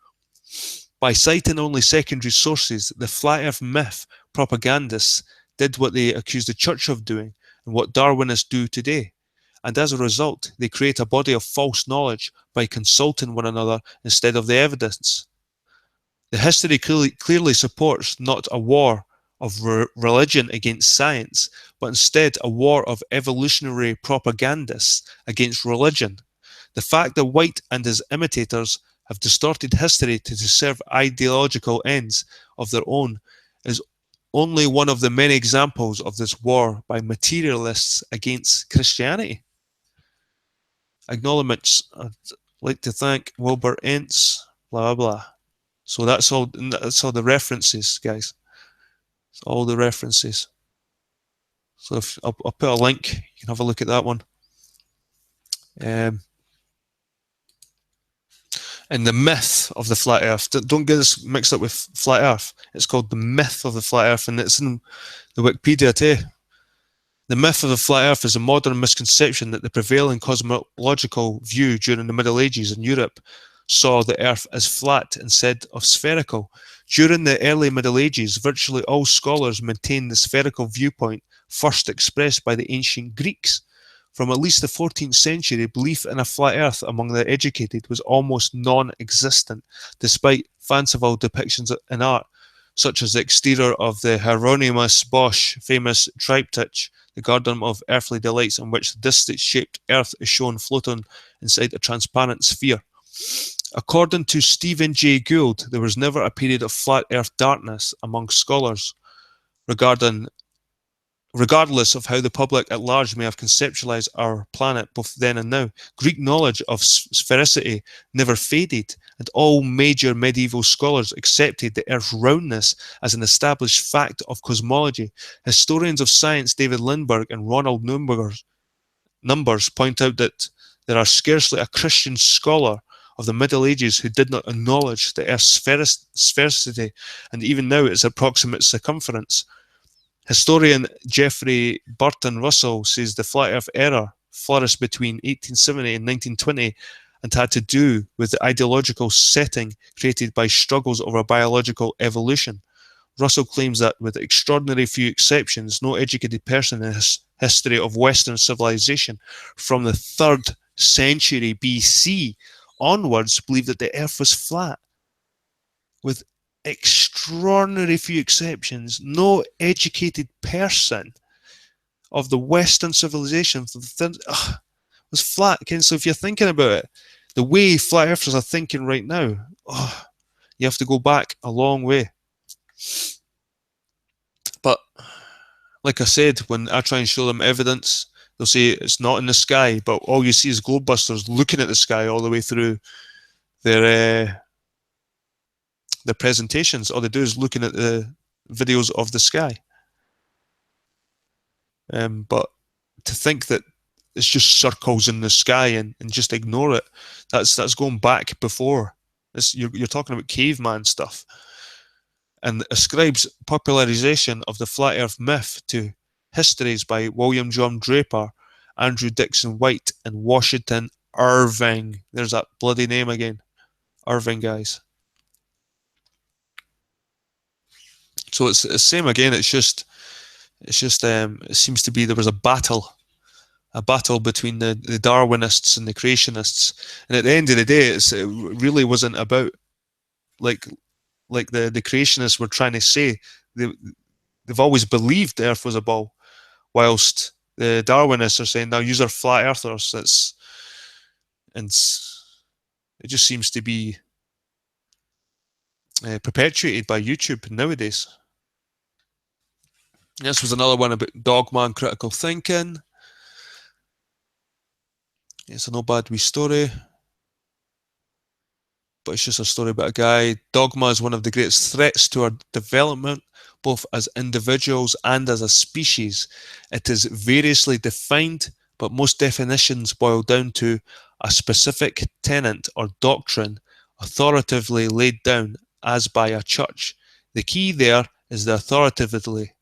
S1: By citing only secondary sources, the flat earth myth propagandists did what they accused the church of doing and what Darwinists do today. And as a result, they create a body of false knowledge by consulting one another instead of the evidence. The history clearly supports not a war of religion against science, but instead a war of evolutionary propagandists against religion. The fact that White and his imitators have distorted history to serve ideological ends of their own is only one of the many examples of this war by materialists against Christianity. Acknowledgements. I'd like to thank Wilbur Entz, blah, blah, blah. So that's all the references, guys. It's all the references. So if I'll put a link, you can have a look at that one. And the myth of the flat earth. Don't get this mixed up with flat earth. It's called the myth of the flat earth, and it's in the Wikipedia too. The myth of the flat earth is a modern misconception that the prevailing cosmological view during the Middle Ages in Europe saw the earth as flat instead of spherical. During the early Middle Ages, virtually all scholars maintained the spherical viewpoint first expressed by the ancient Greeks. From at least the 14th century, belief in a flat earth among the educated was almost non-existent, despite fanciful depictions in art, such as the exterior of the Hieronymus Bosch famous triptych, The Garden of Earthly Delights, in which the disc-shaped earth is shown floating inside a transparent sphere. According to Stephen Jay Gould, there was never a period of flat earth darkness among scholars, regardless of how the public at large may have conceptualized our planet both then and now. Greek knowledge of sphericity never faded, and all major medieval scholars accepted the Earth's roundness as an established fact of cosmology. Historians of science David Lindbergh and Ronald Numbers point out that there are scarcely a Christian scholar of the Middle Ages who did not acknowledge the Earth's sphericity, and even now its approximate circumference. Historian Geoffrey Burton Russell says the flat earth era flourished between 1870 and 1920 and had to do with the ideological setting created by struggles over biological evolution. Russell claims that, with extraordinary few exceptions, no educated person in the history of Western civilization from the 3rd century BC onwards believed that the earth was flat. With extraordinary few exceptions, no educated person of the Western civilization was flat. Okay, so if you're thinking about it, the way flat earthers are thinking right now, you have to go back a long way. But like I said, when I try and show them evidence, they'll say it's not in the sky, but all you see is Globebusters looking at the sky all the way through their presentations. All they do is looking at the videos of the sky. But to think that it's just circles in the sky and just ignore it, that's going back before. You're talking about caveman stuff. And ascribes popularization of the flat earth myth to histories by William John Draper, Andrew Dixon White, and Washington Irving. There's that bloody name again. Irving, guys. So it's the same again. It seems to be there was a battle between the Darwinists and the creationists, and at the end of the day, it really wasn't about like like the creationists were trying to say. They've always believed the Earth was a ball, whilst the Darwinists are saying now use are flat earthers. It just seems to be perpetuated by YouTube nowadays. This was another one about dogma and critical thinking. It's a no bad wee story, but it's just a story about a guy. Dogma is one of the greatest threats to our development, both as individuals and as a species. It is variously defined, but most definitions boil down to a specific tenet or doctrine authoritatively laid down as by a church. The key there is the authoritatively.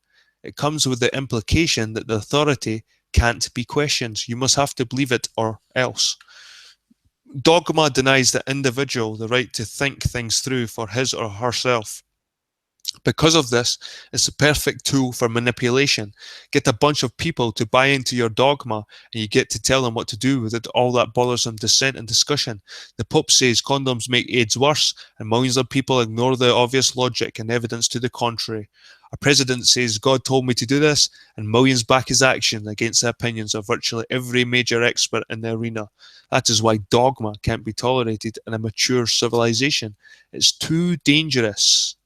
S1: It comes with the implication that the authority can't be questioned. You must have to believe it or else. Dogma denies the individual the right to think things through for his or herself. Because of this, it's a perfect tool for manipulation. Get a bunch of people to buy into your dogma, and you get to tell them what to do with it, all that bothersome dissent and discussion. The Pope says condoms make AIDS worse, and millions of people ignore the obvious logic and evidence to the contrary. A president says, God told me to do this, and millions back his action against the opinions of virtually every major expert in the arena. That is why dogma can't be tolerated in a mature civilization. It's too dangerous.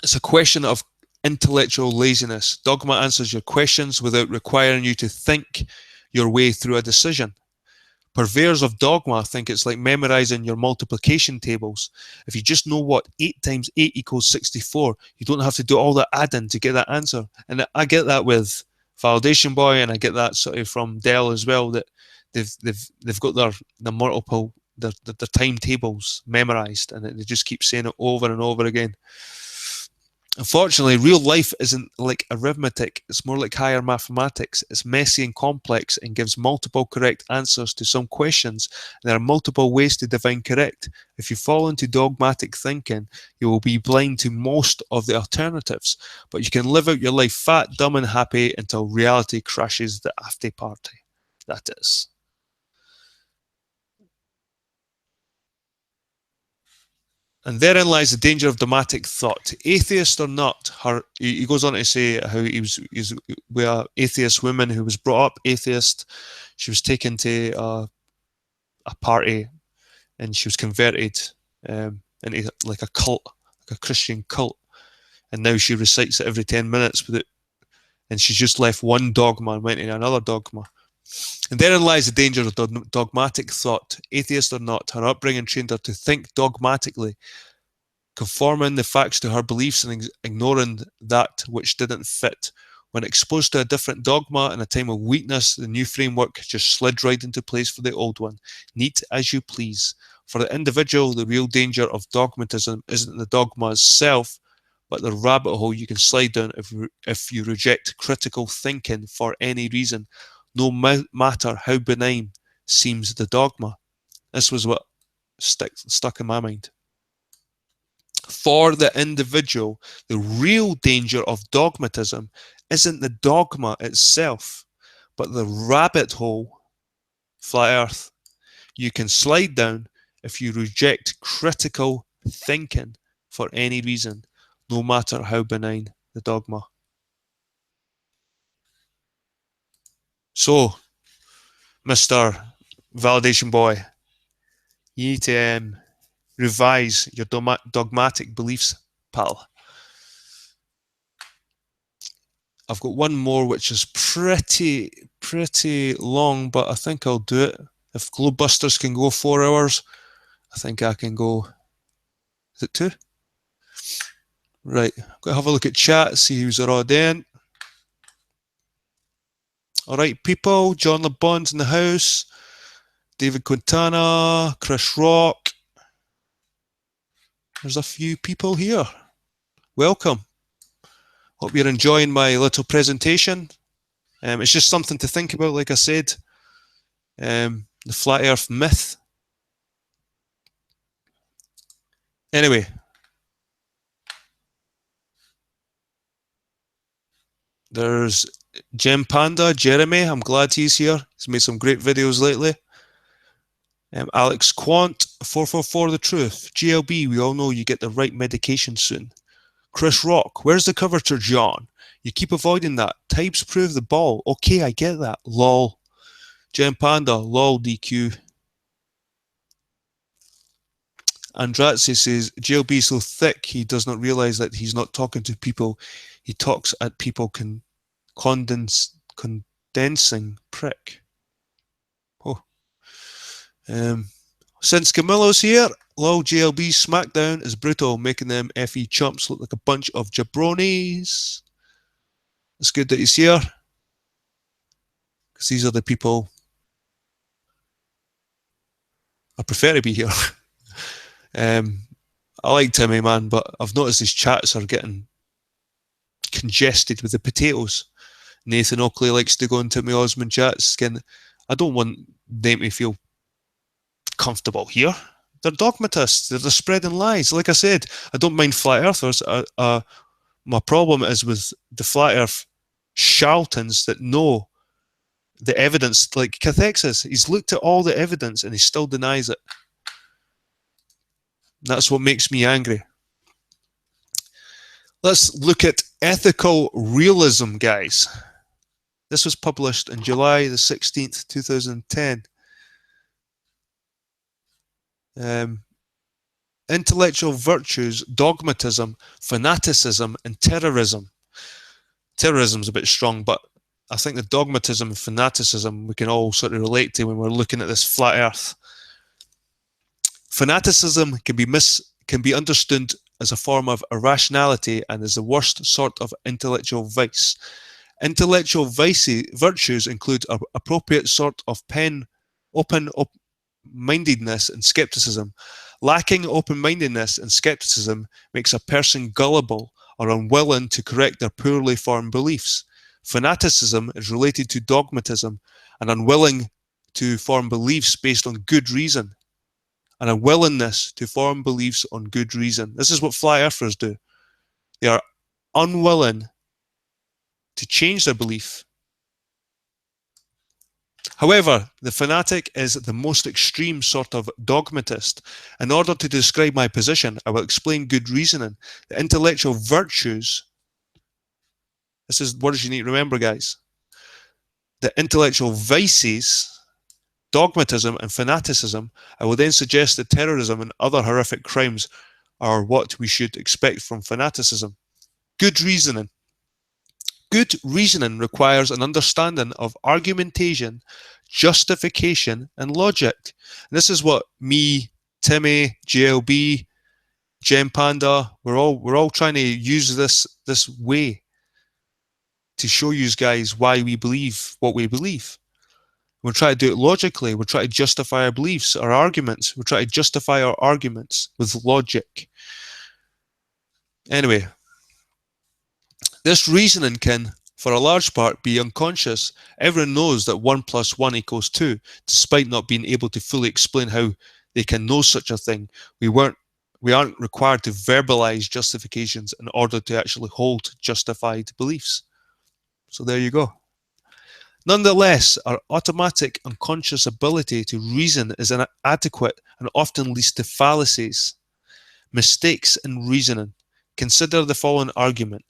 S1: It's a question of intellectual laziness. Dogma answers your questions without requiring you to think your way through a decision. Purveyors of dogma think it's like memorizing your multiplication tables. If you just know what 8 times 8 equals 64, you don't have to do all the adding to get that answer. And I get that with Validation Boy, and I get that sort of from Dell as well, that they've got their multiple their timetables memorized, and they just keep saying it over and over again. Unfortunately, real life isn't like arithmetic. It's more like higher mathematics. It's messy and complex and gives multiple correct answers to some questions. There are multiple ways to define correct. If you fall into dogmatic thinking, you will be blind to most of the alternatives. But you can live out your life fat, dumb and happy until reality crashes the after party. That is. And therein lies the danger of dogmatic thought. Atheist or not, he goes on to say how he's with an atheist woman who was brought up atheist. She was taken to a party, and she was converted into like a cult, like a Christian cult. And now she recites it every 10 minutes with it. And she's just left one dogma and went into another dogma. And therein lies the danger of dogmatic thought. Atheist or not, her upbringing trained her to think dogmatically, conforming the facts to her beliefs and ignoring that which didn't fit. When exposed to a different dogma in a time of weakness, the new framework just slid right into place for the old one. Neat as you please. For the individual, the real danger of dogmatism isn't the dogma itself, but the rabbit hole you can slide down if you reject critical thinking for any reason, no matter how benign seems the dogma. This was what stuck in my mind. For the individual, the real danger of dogmatism isn't the dogma itself, but the rabbit hole, flat earth, you can slide down if you reject critical thinking for any reason, no matter how benign the dogma. So, Mr. Validation Boy, you need to revise your dogmatic beliefs, pal. I've got one more which is pretty long, but I think I'll do it. If Globebusters can go 4 hours, I think I can go. Is it 2? Right, I'm going to have a look at chat, see who's already in. Alright, people, John LeBond's in the house, David Quintana, Chris Rock. There's a few people here. Welcome. Hope you're enjoying my little presentation. It's just something to think about, like I said. The flat earth myth. Anyway. There's Gem Panda, Jeremy. I'm glad he's here. He's made some great videos lately. Alex Quant. 444 The Truth. GLB, we all know you get the right medication soon. Chris Rock, where's the curvature, John? You keep avoiding that. Types prove the ball. Okay, I get that. Lol. Jen Panda, lol DQ. Andrazzi says, GLB is so thick he does not realise that he's not talking to people. He talks at people condensing prick. Oh. Since Camillo's here, lol GLB Smackdown is brutal, making them FE chumps look like a bunch of jabronis. It's good that he's here, because these are the people I prefer to be here. I like Timmy, man, but I've noticed his chats are getting congested with the potatoes. Nathan Oakley likes to go into my Osmond chats. Again, I don't want them to feel comfortable here. They're dogmatists. They're spreading lies. Like I said, I don't mind flat earthers. My problem is with the flat earth charlatans that know the evidence, like Cathexis. He's looked at all the evidence and he still denies it. That's what makes me angry. Let's look at ethical realism, guys. This was published on July the 16th, 2010. Intellectual virtues, dogmatism, fanaticism, and terrorism. Terrorism's a bit strong, but I think the dogmatism and fanaticism we can all sort of relate to when we're looking at this flat earth. Fanaticism can be understood as a form of irrationality and is the worst sort of intellectual vice. Intellectual virtues include an appropriate sort of open-mindedness and skepticism. Lacking open-mindedness and skepticism makes a person gullible or unwilling to correct their poorly formed beliefs. Fanaticism is related to dogmatism and unwilling to form beliefs based on good reason. And a willingness to form beliefs on good reason. This is what flat earthers do. They are unwilling to change their belief. However, the fanatic is the most extreme sort of dogmatist. In order to describe my position, I will explain good reasoning. The intellectual virtues, this is words you need to remember, guys. The intellectual vices, dogmatism and fanaticism, I will then suggest that terrorism and other horrific crimes are what we should expect from fanaticism. Good reasoning. Good reasoning requires an understanding of argumentation, justification, and logic. And this is what me, Timmy, JLB, Gem Panda, we're all trying to use this way to show you guys why we believe what we believe. We're trying to do it logically. We're trying to justify our beliefs, our arguments. We're trying to justify our arguments with logic. Anyway, this reasoning can, for a large part, be unconscious. Everyone knows that 1 + 1 = 2, despite not being able to fully explain how they can know such a thing. We aren't required to verbalize justifications in order to actually hold justified beliefs. So there you go. Nonetheless, our automatic unconscious ability to reason is inadequate and often leads to fallacies. Mistakes in reasoning. Consider the following argument.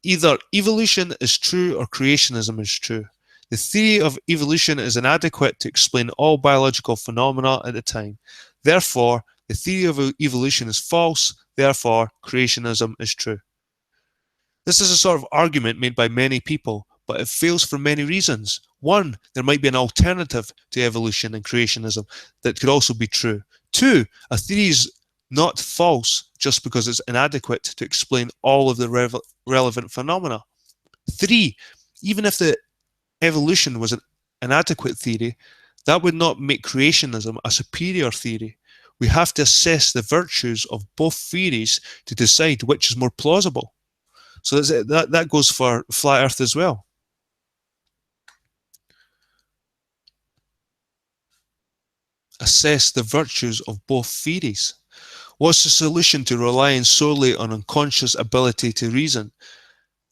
S1: Either evolution is true or creationism is true. The theory of evolution is inadequate to explain all biological phenomena at the time. Therefore, the theory of evolution is false. Therefore, creationism is true. This is a sort of argument made by many people, but it fails for many reasons. One, there might be an alternative to evolution and creationism that could also be true. Two, a theory is not false just because it's inadequate to explain all of the relevant phenomena. Three, even if the evolution was an inadequate theory, that would not make creationism a superior theory. We have to assess the virtues of both theories to decide which is more plausible. So that goes for flat earth as well. Assess the virtues of both theories. What's the solution to relying solely on unconscious ability to reason?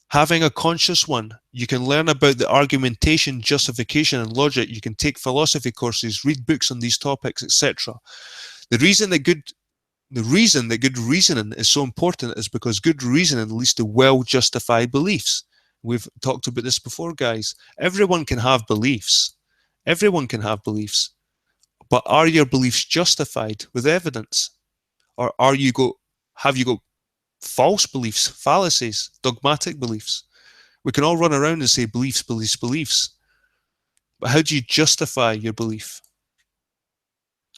S1: Having a conscious one, you can learn about the argumentation, justification, and logic. You can take philosophy courses, read books on these topics, etc. The reason that good reasoning is so important is because good reasoning leads to well-justified beliefs. We've talked about this before, guys. Everyone can have beliefs. Everyone can have beliefs. But are your beliefs justified with evidence? Or have you got false beliefs, fallacies, dogmatic beliefs? We can all run around and say beliefs, beliefs, beliefs. But how do you justify your belief?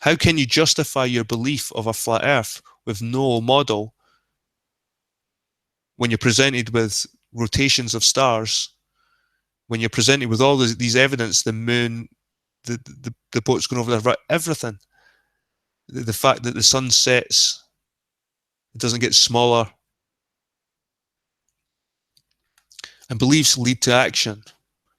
S1: How can you justify your belief of a flat earth with no model when you're presented with rotations of stars, when you're presented with all these evidence, the moon, the boat's going over there, everything, the fact that the sun sets, it doesn't get smaller, and beliefs lead to action.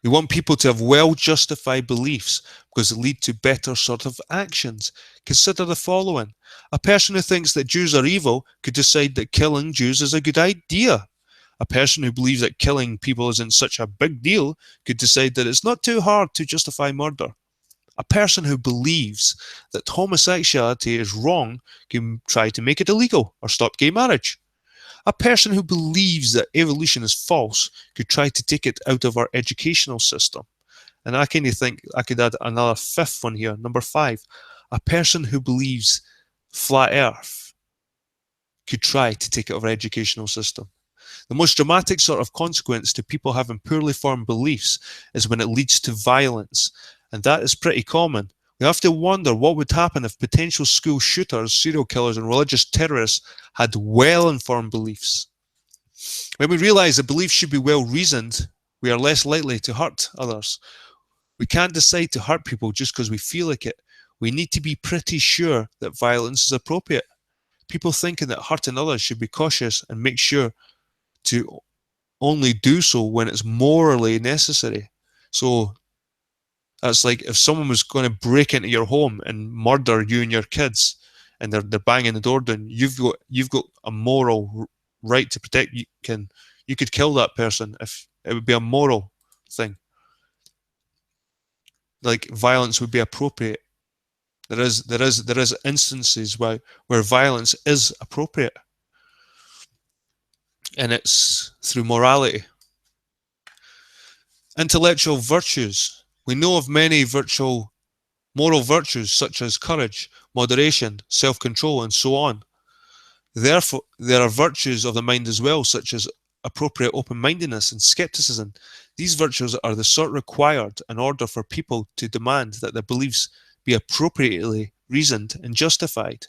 S1: We want people to have well-justified beliefs because they lead to better sort of actions. Consider the following. A person who thinks that Jews are evil could decide that killing Jews is a good idea. A person who believes that killing people isn't such a big deal could decide that it's not too hard to justify murder. A person who believes that homosexuality is wrong can try to make it illegal or stop gay marriage. A person who believes that evolution is false could try to take it out of our educational system. And I kind of think I could add another fifth one here, number 5. A person who believes flat earth could try to take it out of our educational system. The most dramatic sort of consequence to people having poorly formed beliefs is when it leads to violence. And that is pretty common. We have to wonder what would happen if potential school shooters, serial killers, and religious terrorists had well-informed beliefs. When we realize that beliefs should be well-reasoned, we are less likely to hurt others. We can't decide to hurt people just because we feel like it. We need to be pretty sure that violence is appropriate. People thinking that hurting others should be cautious and make sure to only do so when it's morally necessary. So that's like if someone was going to break into your home and murder you and your kids, and they're banging the door down, you've got a moral right to protect. You could kill that person if it would be a moral thing. Like violence would be appropriate. There is instances where violence is appropriate, and it's through morality. Intellectual virtues. We know of many moral virtues such as courage, moderation, self-control, and so on. Therefore, there are virtues of the mind as well, such as appropriate open-mindedness and skepticism. These virtues are the sort required in order for people to demand that their beliefs be appropriately reasoned and justified.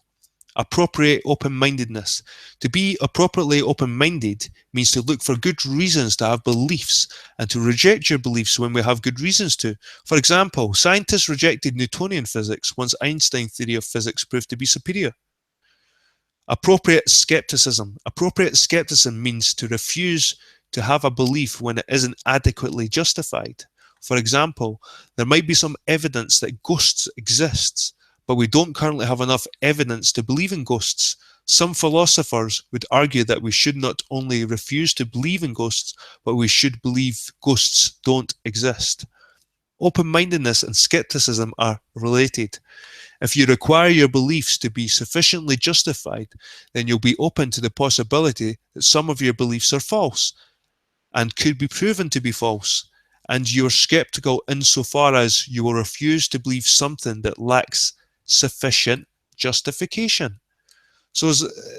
S1: Appropriate open-mindedness. To be appropriately open-minded means to look for good reasons to have beliefs and to reject your beliefs when we have good reasons to. For example, scientists rejected Newtonian physics once Einstein's theory of physics proved to be superior. Appropriate skepticism. Appropriate skepticism means to refuse to have a belief when it isn't adequately justified. For example, there might be some evidence that ghosts exist, but we don't currently have enough evidence to believe in ghosts. Some philosophers would argue that we should not only refuse to believe in ghosts, but we should believe ghosts don't exist. Open-mindedness and skepticism are related. If you require your beliefs to be sufficiently justified, then you'll be open to the possibility that some of your beliefs are false and could be proven to be false, and you're skeptical insofar as you will refuse to believe something that lacks sufficient justification. So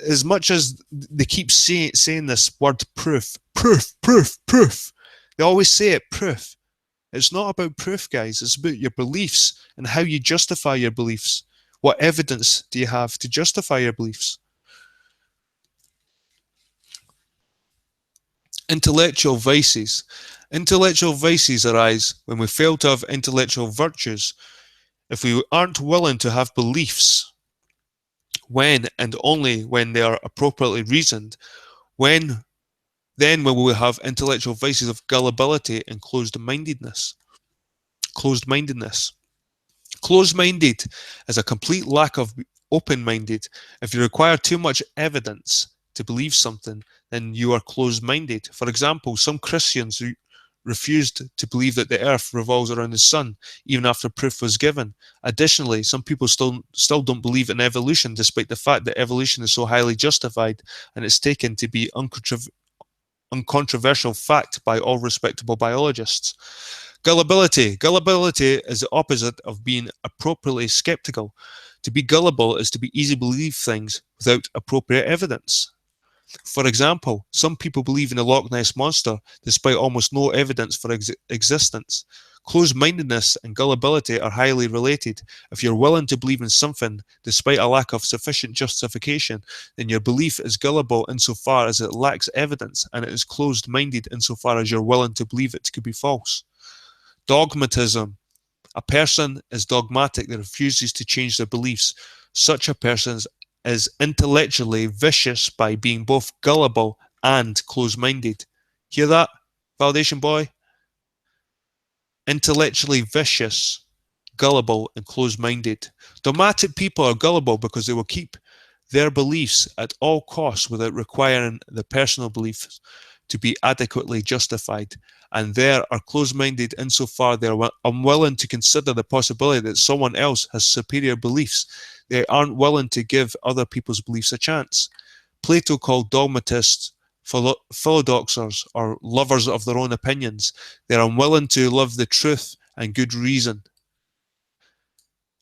S1: as much as they keep saying this word proof, they always say it, proof. It's not about proof, guys. It's about your beliefs and how you justify your beliefs. What evidence do you have to justify your beliefs? Intellectual vices. Intellectual vices arise when we fail to have intellectual virtues. If we aren't willing to have beliefs, when and only when they are appropriately reasoned, then we will have intellectual vices of gullibility and closed-mindedness. Closed-mindedness. Closed-minded is a complete lack of open-minded. If you require too much evidence to believe something, then you are closed-minded. For example, some Christians refused to believe that the Earth revolves around the sun, even after proof was given. Additionally, some people still don't believe in evolution, despite the fact that evolution is so highly justified and it's taken to be uncontroversial fact by all respectable biologists. Gullibility. Gullibility is the opposite of being appropriately skeptical. To be gullible is to be easy to believe things without appropriate evidence. For example, some people believe in the Loch Ness Monster despite almost no evidence for existence. Closed-mindedness and gullibility are highly related. If you're willing to believe in something despite a lack of sufficient justification, then your belief is gullible insofar as it lacks evidence, and it is closed-minded insofar as you're willing to believe it could be false. Dogmatism. A person is dogmatic that refuses to change their beliefs. Such a person is intellectually vicious by being both gullible and closed-minded. Hear that, validation boy? Intellectually vicious, gullible, and closed-minded. Dogmatic people are gullible because they will keep their beliefs at all costs without requiring the personal beliefs to be adequately justified, and they are closed-minded insofar they are unwilling to consider the possibility that someone else has superior beliefs. They aren't willing to give other people's beliefs a chance. Plato called dogmatists philodoxers, or lovers of their own opinions. They are unwilling to love the truth and good reason.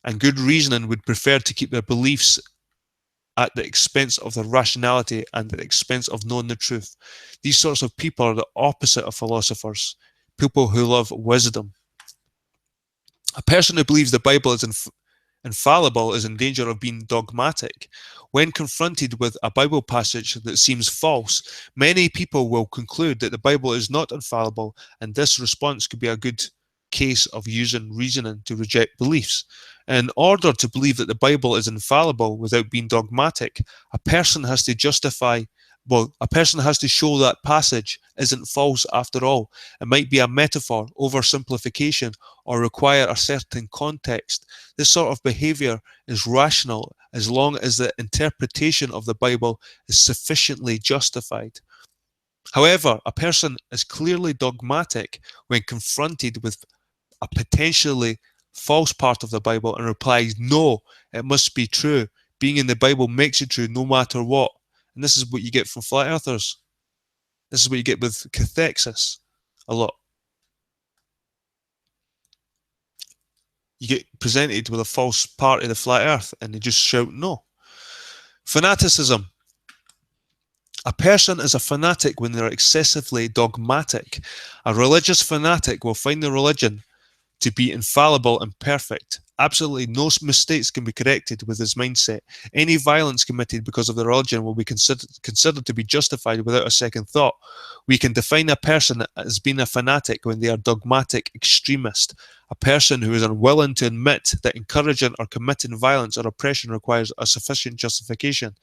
S1: And good reasoning would prefer to keep their beliefs at the expense of their rationality and at the expense of knowing the truth. These sorts of people are the opposite of philosophers, people who love wisdom. A person who believes the Bible is infallible is in danger of being dogmatic. When confronted with a Bible passage that seems false, many people will conclude that the Bible is not infallible, and this response could be a good case of using reasoning to reject beliefs. In order to believe that the Bible is infallible without being dogmatic, a person has to show that passage isn't false after all. It might be a metaphor, oversimplification, or require a certain context. This sort of behavior is rational as long as the interpretation of the Bible is sufficiently justified. However, a person is clearly dogmatic when confronted with a potentially false part of the Bible and replies, no, it must be true. Being in the Bible makes it true no matter what. And this is what you get from flat earthers. This is what you get with cathexis a lot. You get presented with a false part of the flat earth and they just shout no. Fanaticism. A person is a fanatic when they're excessively dogmatic. A religious fanatic will find the religion to be infallible and perfect. Absolutely no mistakes can be corrected with his mindset. Any violence committed because of the religion will be considered to be justified without a second thought. We can define a person as being a fanatic when they are dogmatic extremist, a person who is unwilling to admit that encouraging or committing violence or oppression requires a sufficient justification.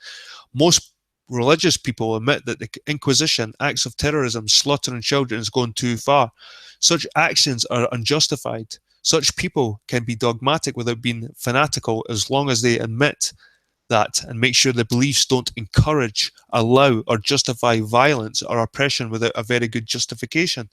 S1: Most religious people admit that the Inquisition, acts of terrorism, slaughtering children is going too far. Such actions are unjustified. Such people can be dogmatic without being fanatical as long as they admit that and make sure their beliefs don't encourage, allow, or justify violence or oppression without a very good justification.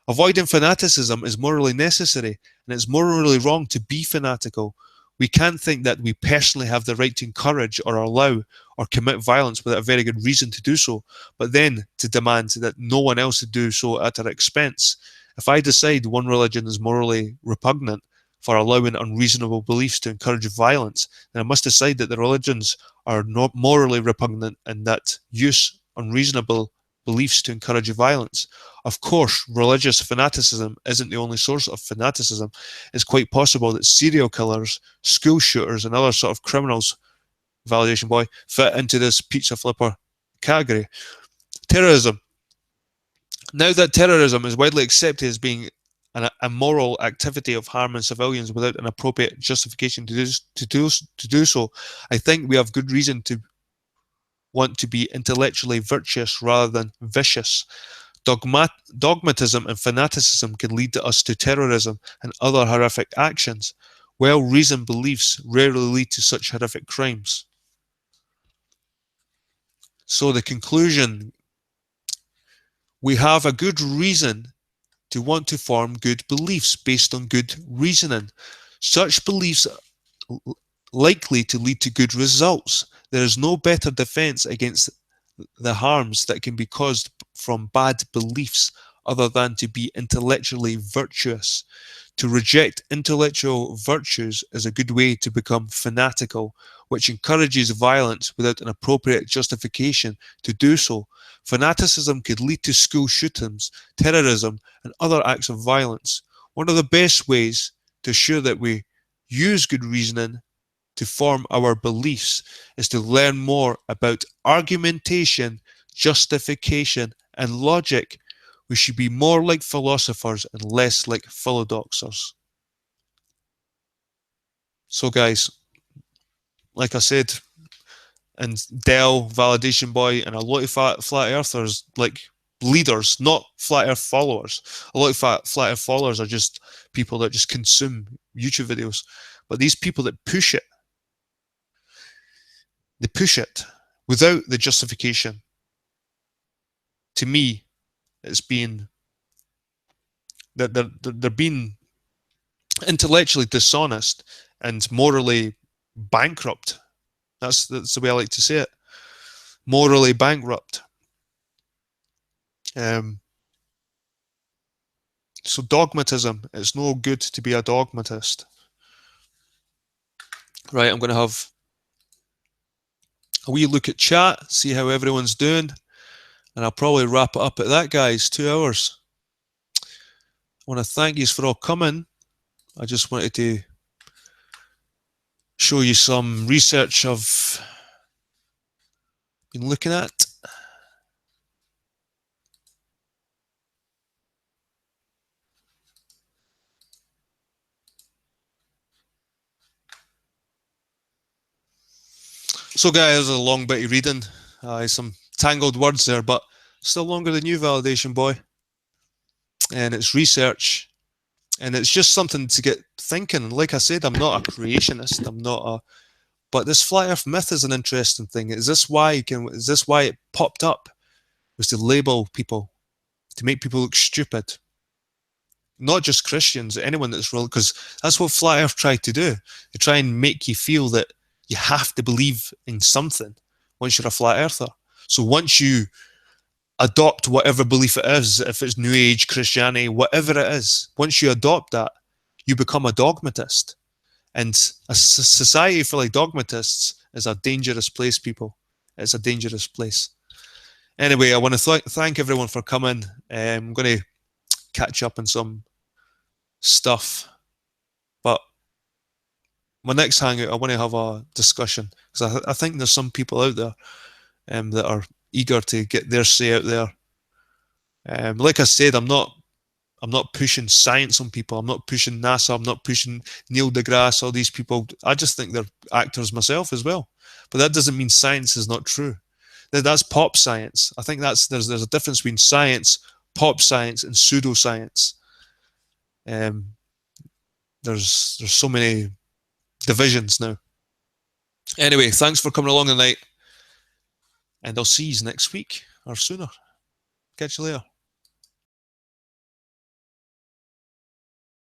S1: Avoiding fanaticism is morally necessary, and it's morally wrong to be fanatical. We can't think that we personally have the right to encourage or allow or commit violence without a very good reason to do so, but then to demand that no one else should do so at our expense. If I decide one religion is morally repugnant for allowing unreasonable beliefs to encourage violence, then I must decide that the religions are not morally repugnant and that use unreasonable beliefs to encourage violence. Of course, religious fanaticism isn't the only source of fanaticism. It's quite possible that serial killers, school shooters, and other sort of criminals, validation boy, fit into this pizza flipper category. Terrorism. Now that terrorism is widely accepted as being an immoral activity of harming civilians without an appropriate justification to do so, I think we have good reason to want to be intellectually virtuous rather than vicious. Dogmatism and fanaticism can lead us to terrorism and other horrific actions. Well-reasoned beliefs rarely lead to such horrific crimes. So the conclusion, we have a good reason to want to form good beliefs based on good reasoning. Such beliefs are likely to lead to good results. There is no better defense against the harms that can be caused from bad beliefs other than to be intellectually virtuous. To reject intellectual virtues is a good way to become fanatical, which encourages violence without an appropriate justification to do so. Fanaticism could lead to school shootings, terrorism, and other acts of violence. One of the best ways to ensure that we use good reasoning to form our beliefs is to learn more about argumentation, justification, and logic. We should be more like philosophers and less like philodoxers. So guys, like I said, and Dell, Validation Boy, and a lot of flat earthers, like leaders, not flat earth followers. A lot of flat earth followers are just people that just consume YouTube videos. But these people that push it, they push it without the justification. To me, it's being that they're being intellectually dishonest and morally bankrupt. That's the way I like to say it. Morally bankrupt. So dogmatism, it's no good to be a dogmatist. Right, I'm going to have a wee look at chat, see how everyone's doing, and I'll probably wrap it up at that, guys. 2 hours. I want to thank you for all coming. I just wanted to show you some research I've been looking at. So guys, there's a long bit of reading. Some tangled words there, but still longer than you, Validation Boy. And it's research. And it's just something to get thinking. Like I said, I'm not a creationist. I'm not a... But this flat earth myth is an interesting thing. Is this why it popped up? Was to label people, to make people look stupid. Not just Christians, anyone that's real, because that's what flat earth tried to do. They try and make you feel that you have to believe in something once you're a flat earther. So once you adopt whatever belief it is, if it's New Age, Christianity, whatever it is, once you adopt that, you become a dogmatist. And a society full of dogmatists is a dangerous place, people. It's a dangerous place. Anyway, I want to thank everyone for coming. I'm going to catch up on some stuff. But my next hangout, I want to have a discussion, because I think there's some people out there that are eager to get their say out there. Like I said, I'm not pushing science on people. I'm not pushing NASA. I'm not pushing Neil deGrasse, all these people. I just think they're actors myself as well. But that doesn't mean science is not true. That's pop science. I think there's a difference between science, pop science, and pseudoscience. There's so many divisions now. Anyway, thanks for coming along tonight, and I'll see you next week or sooner. Catch you later.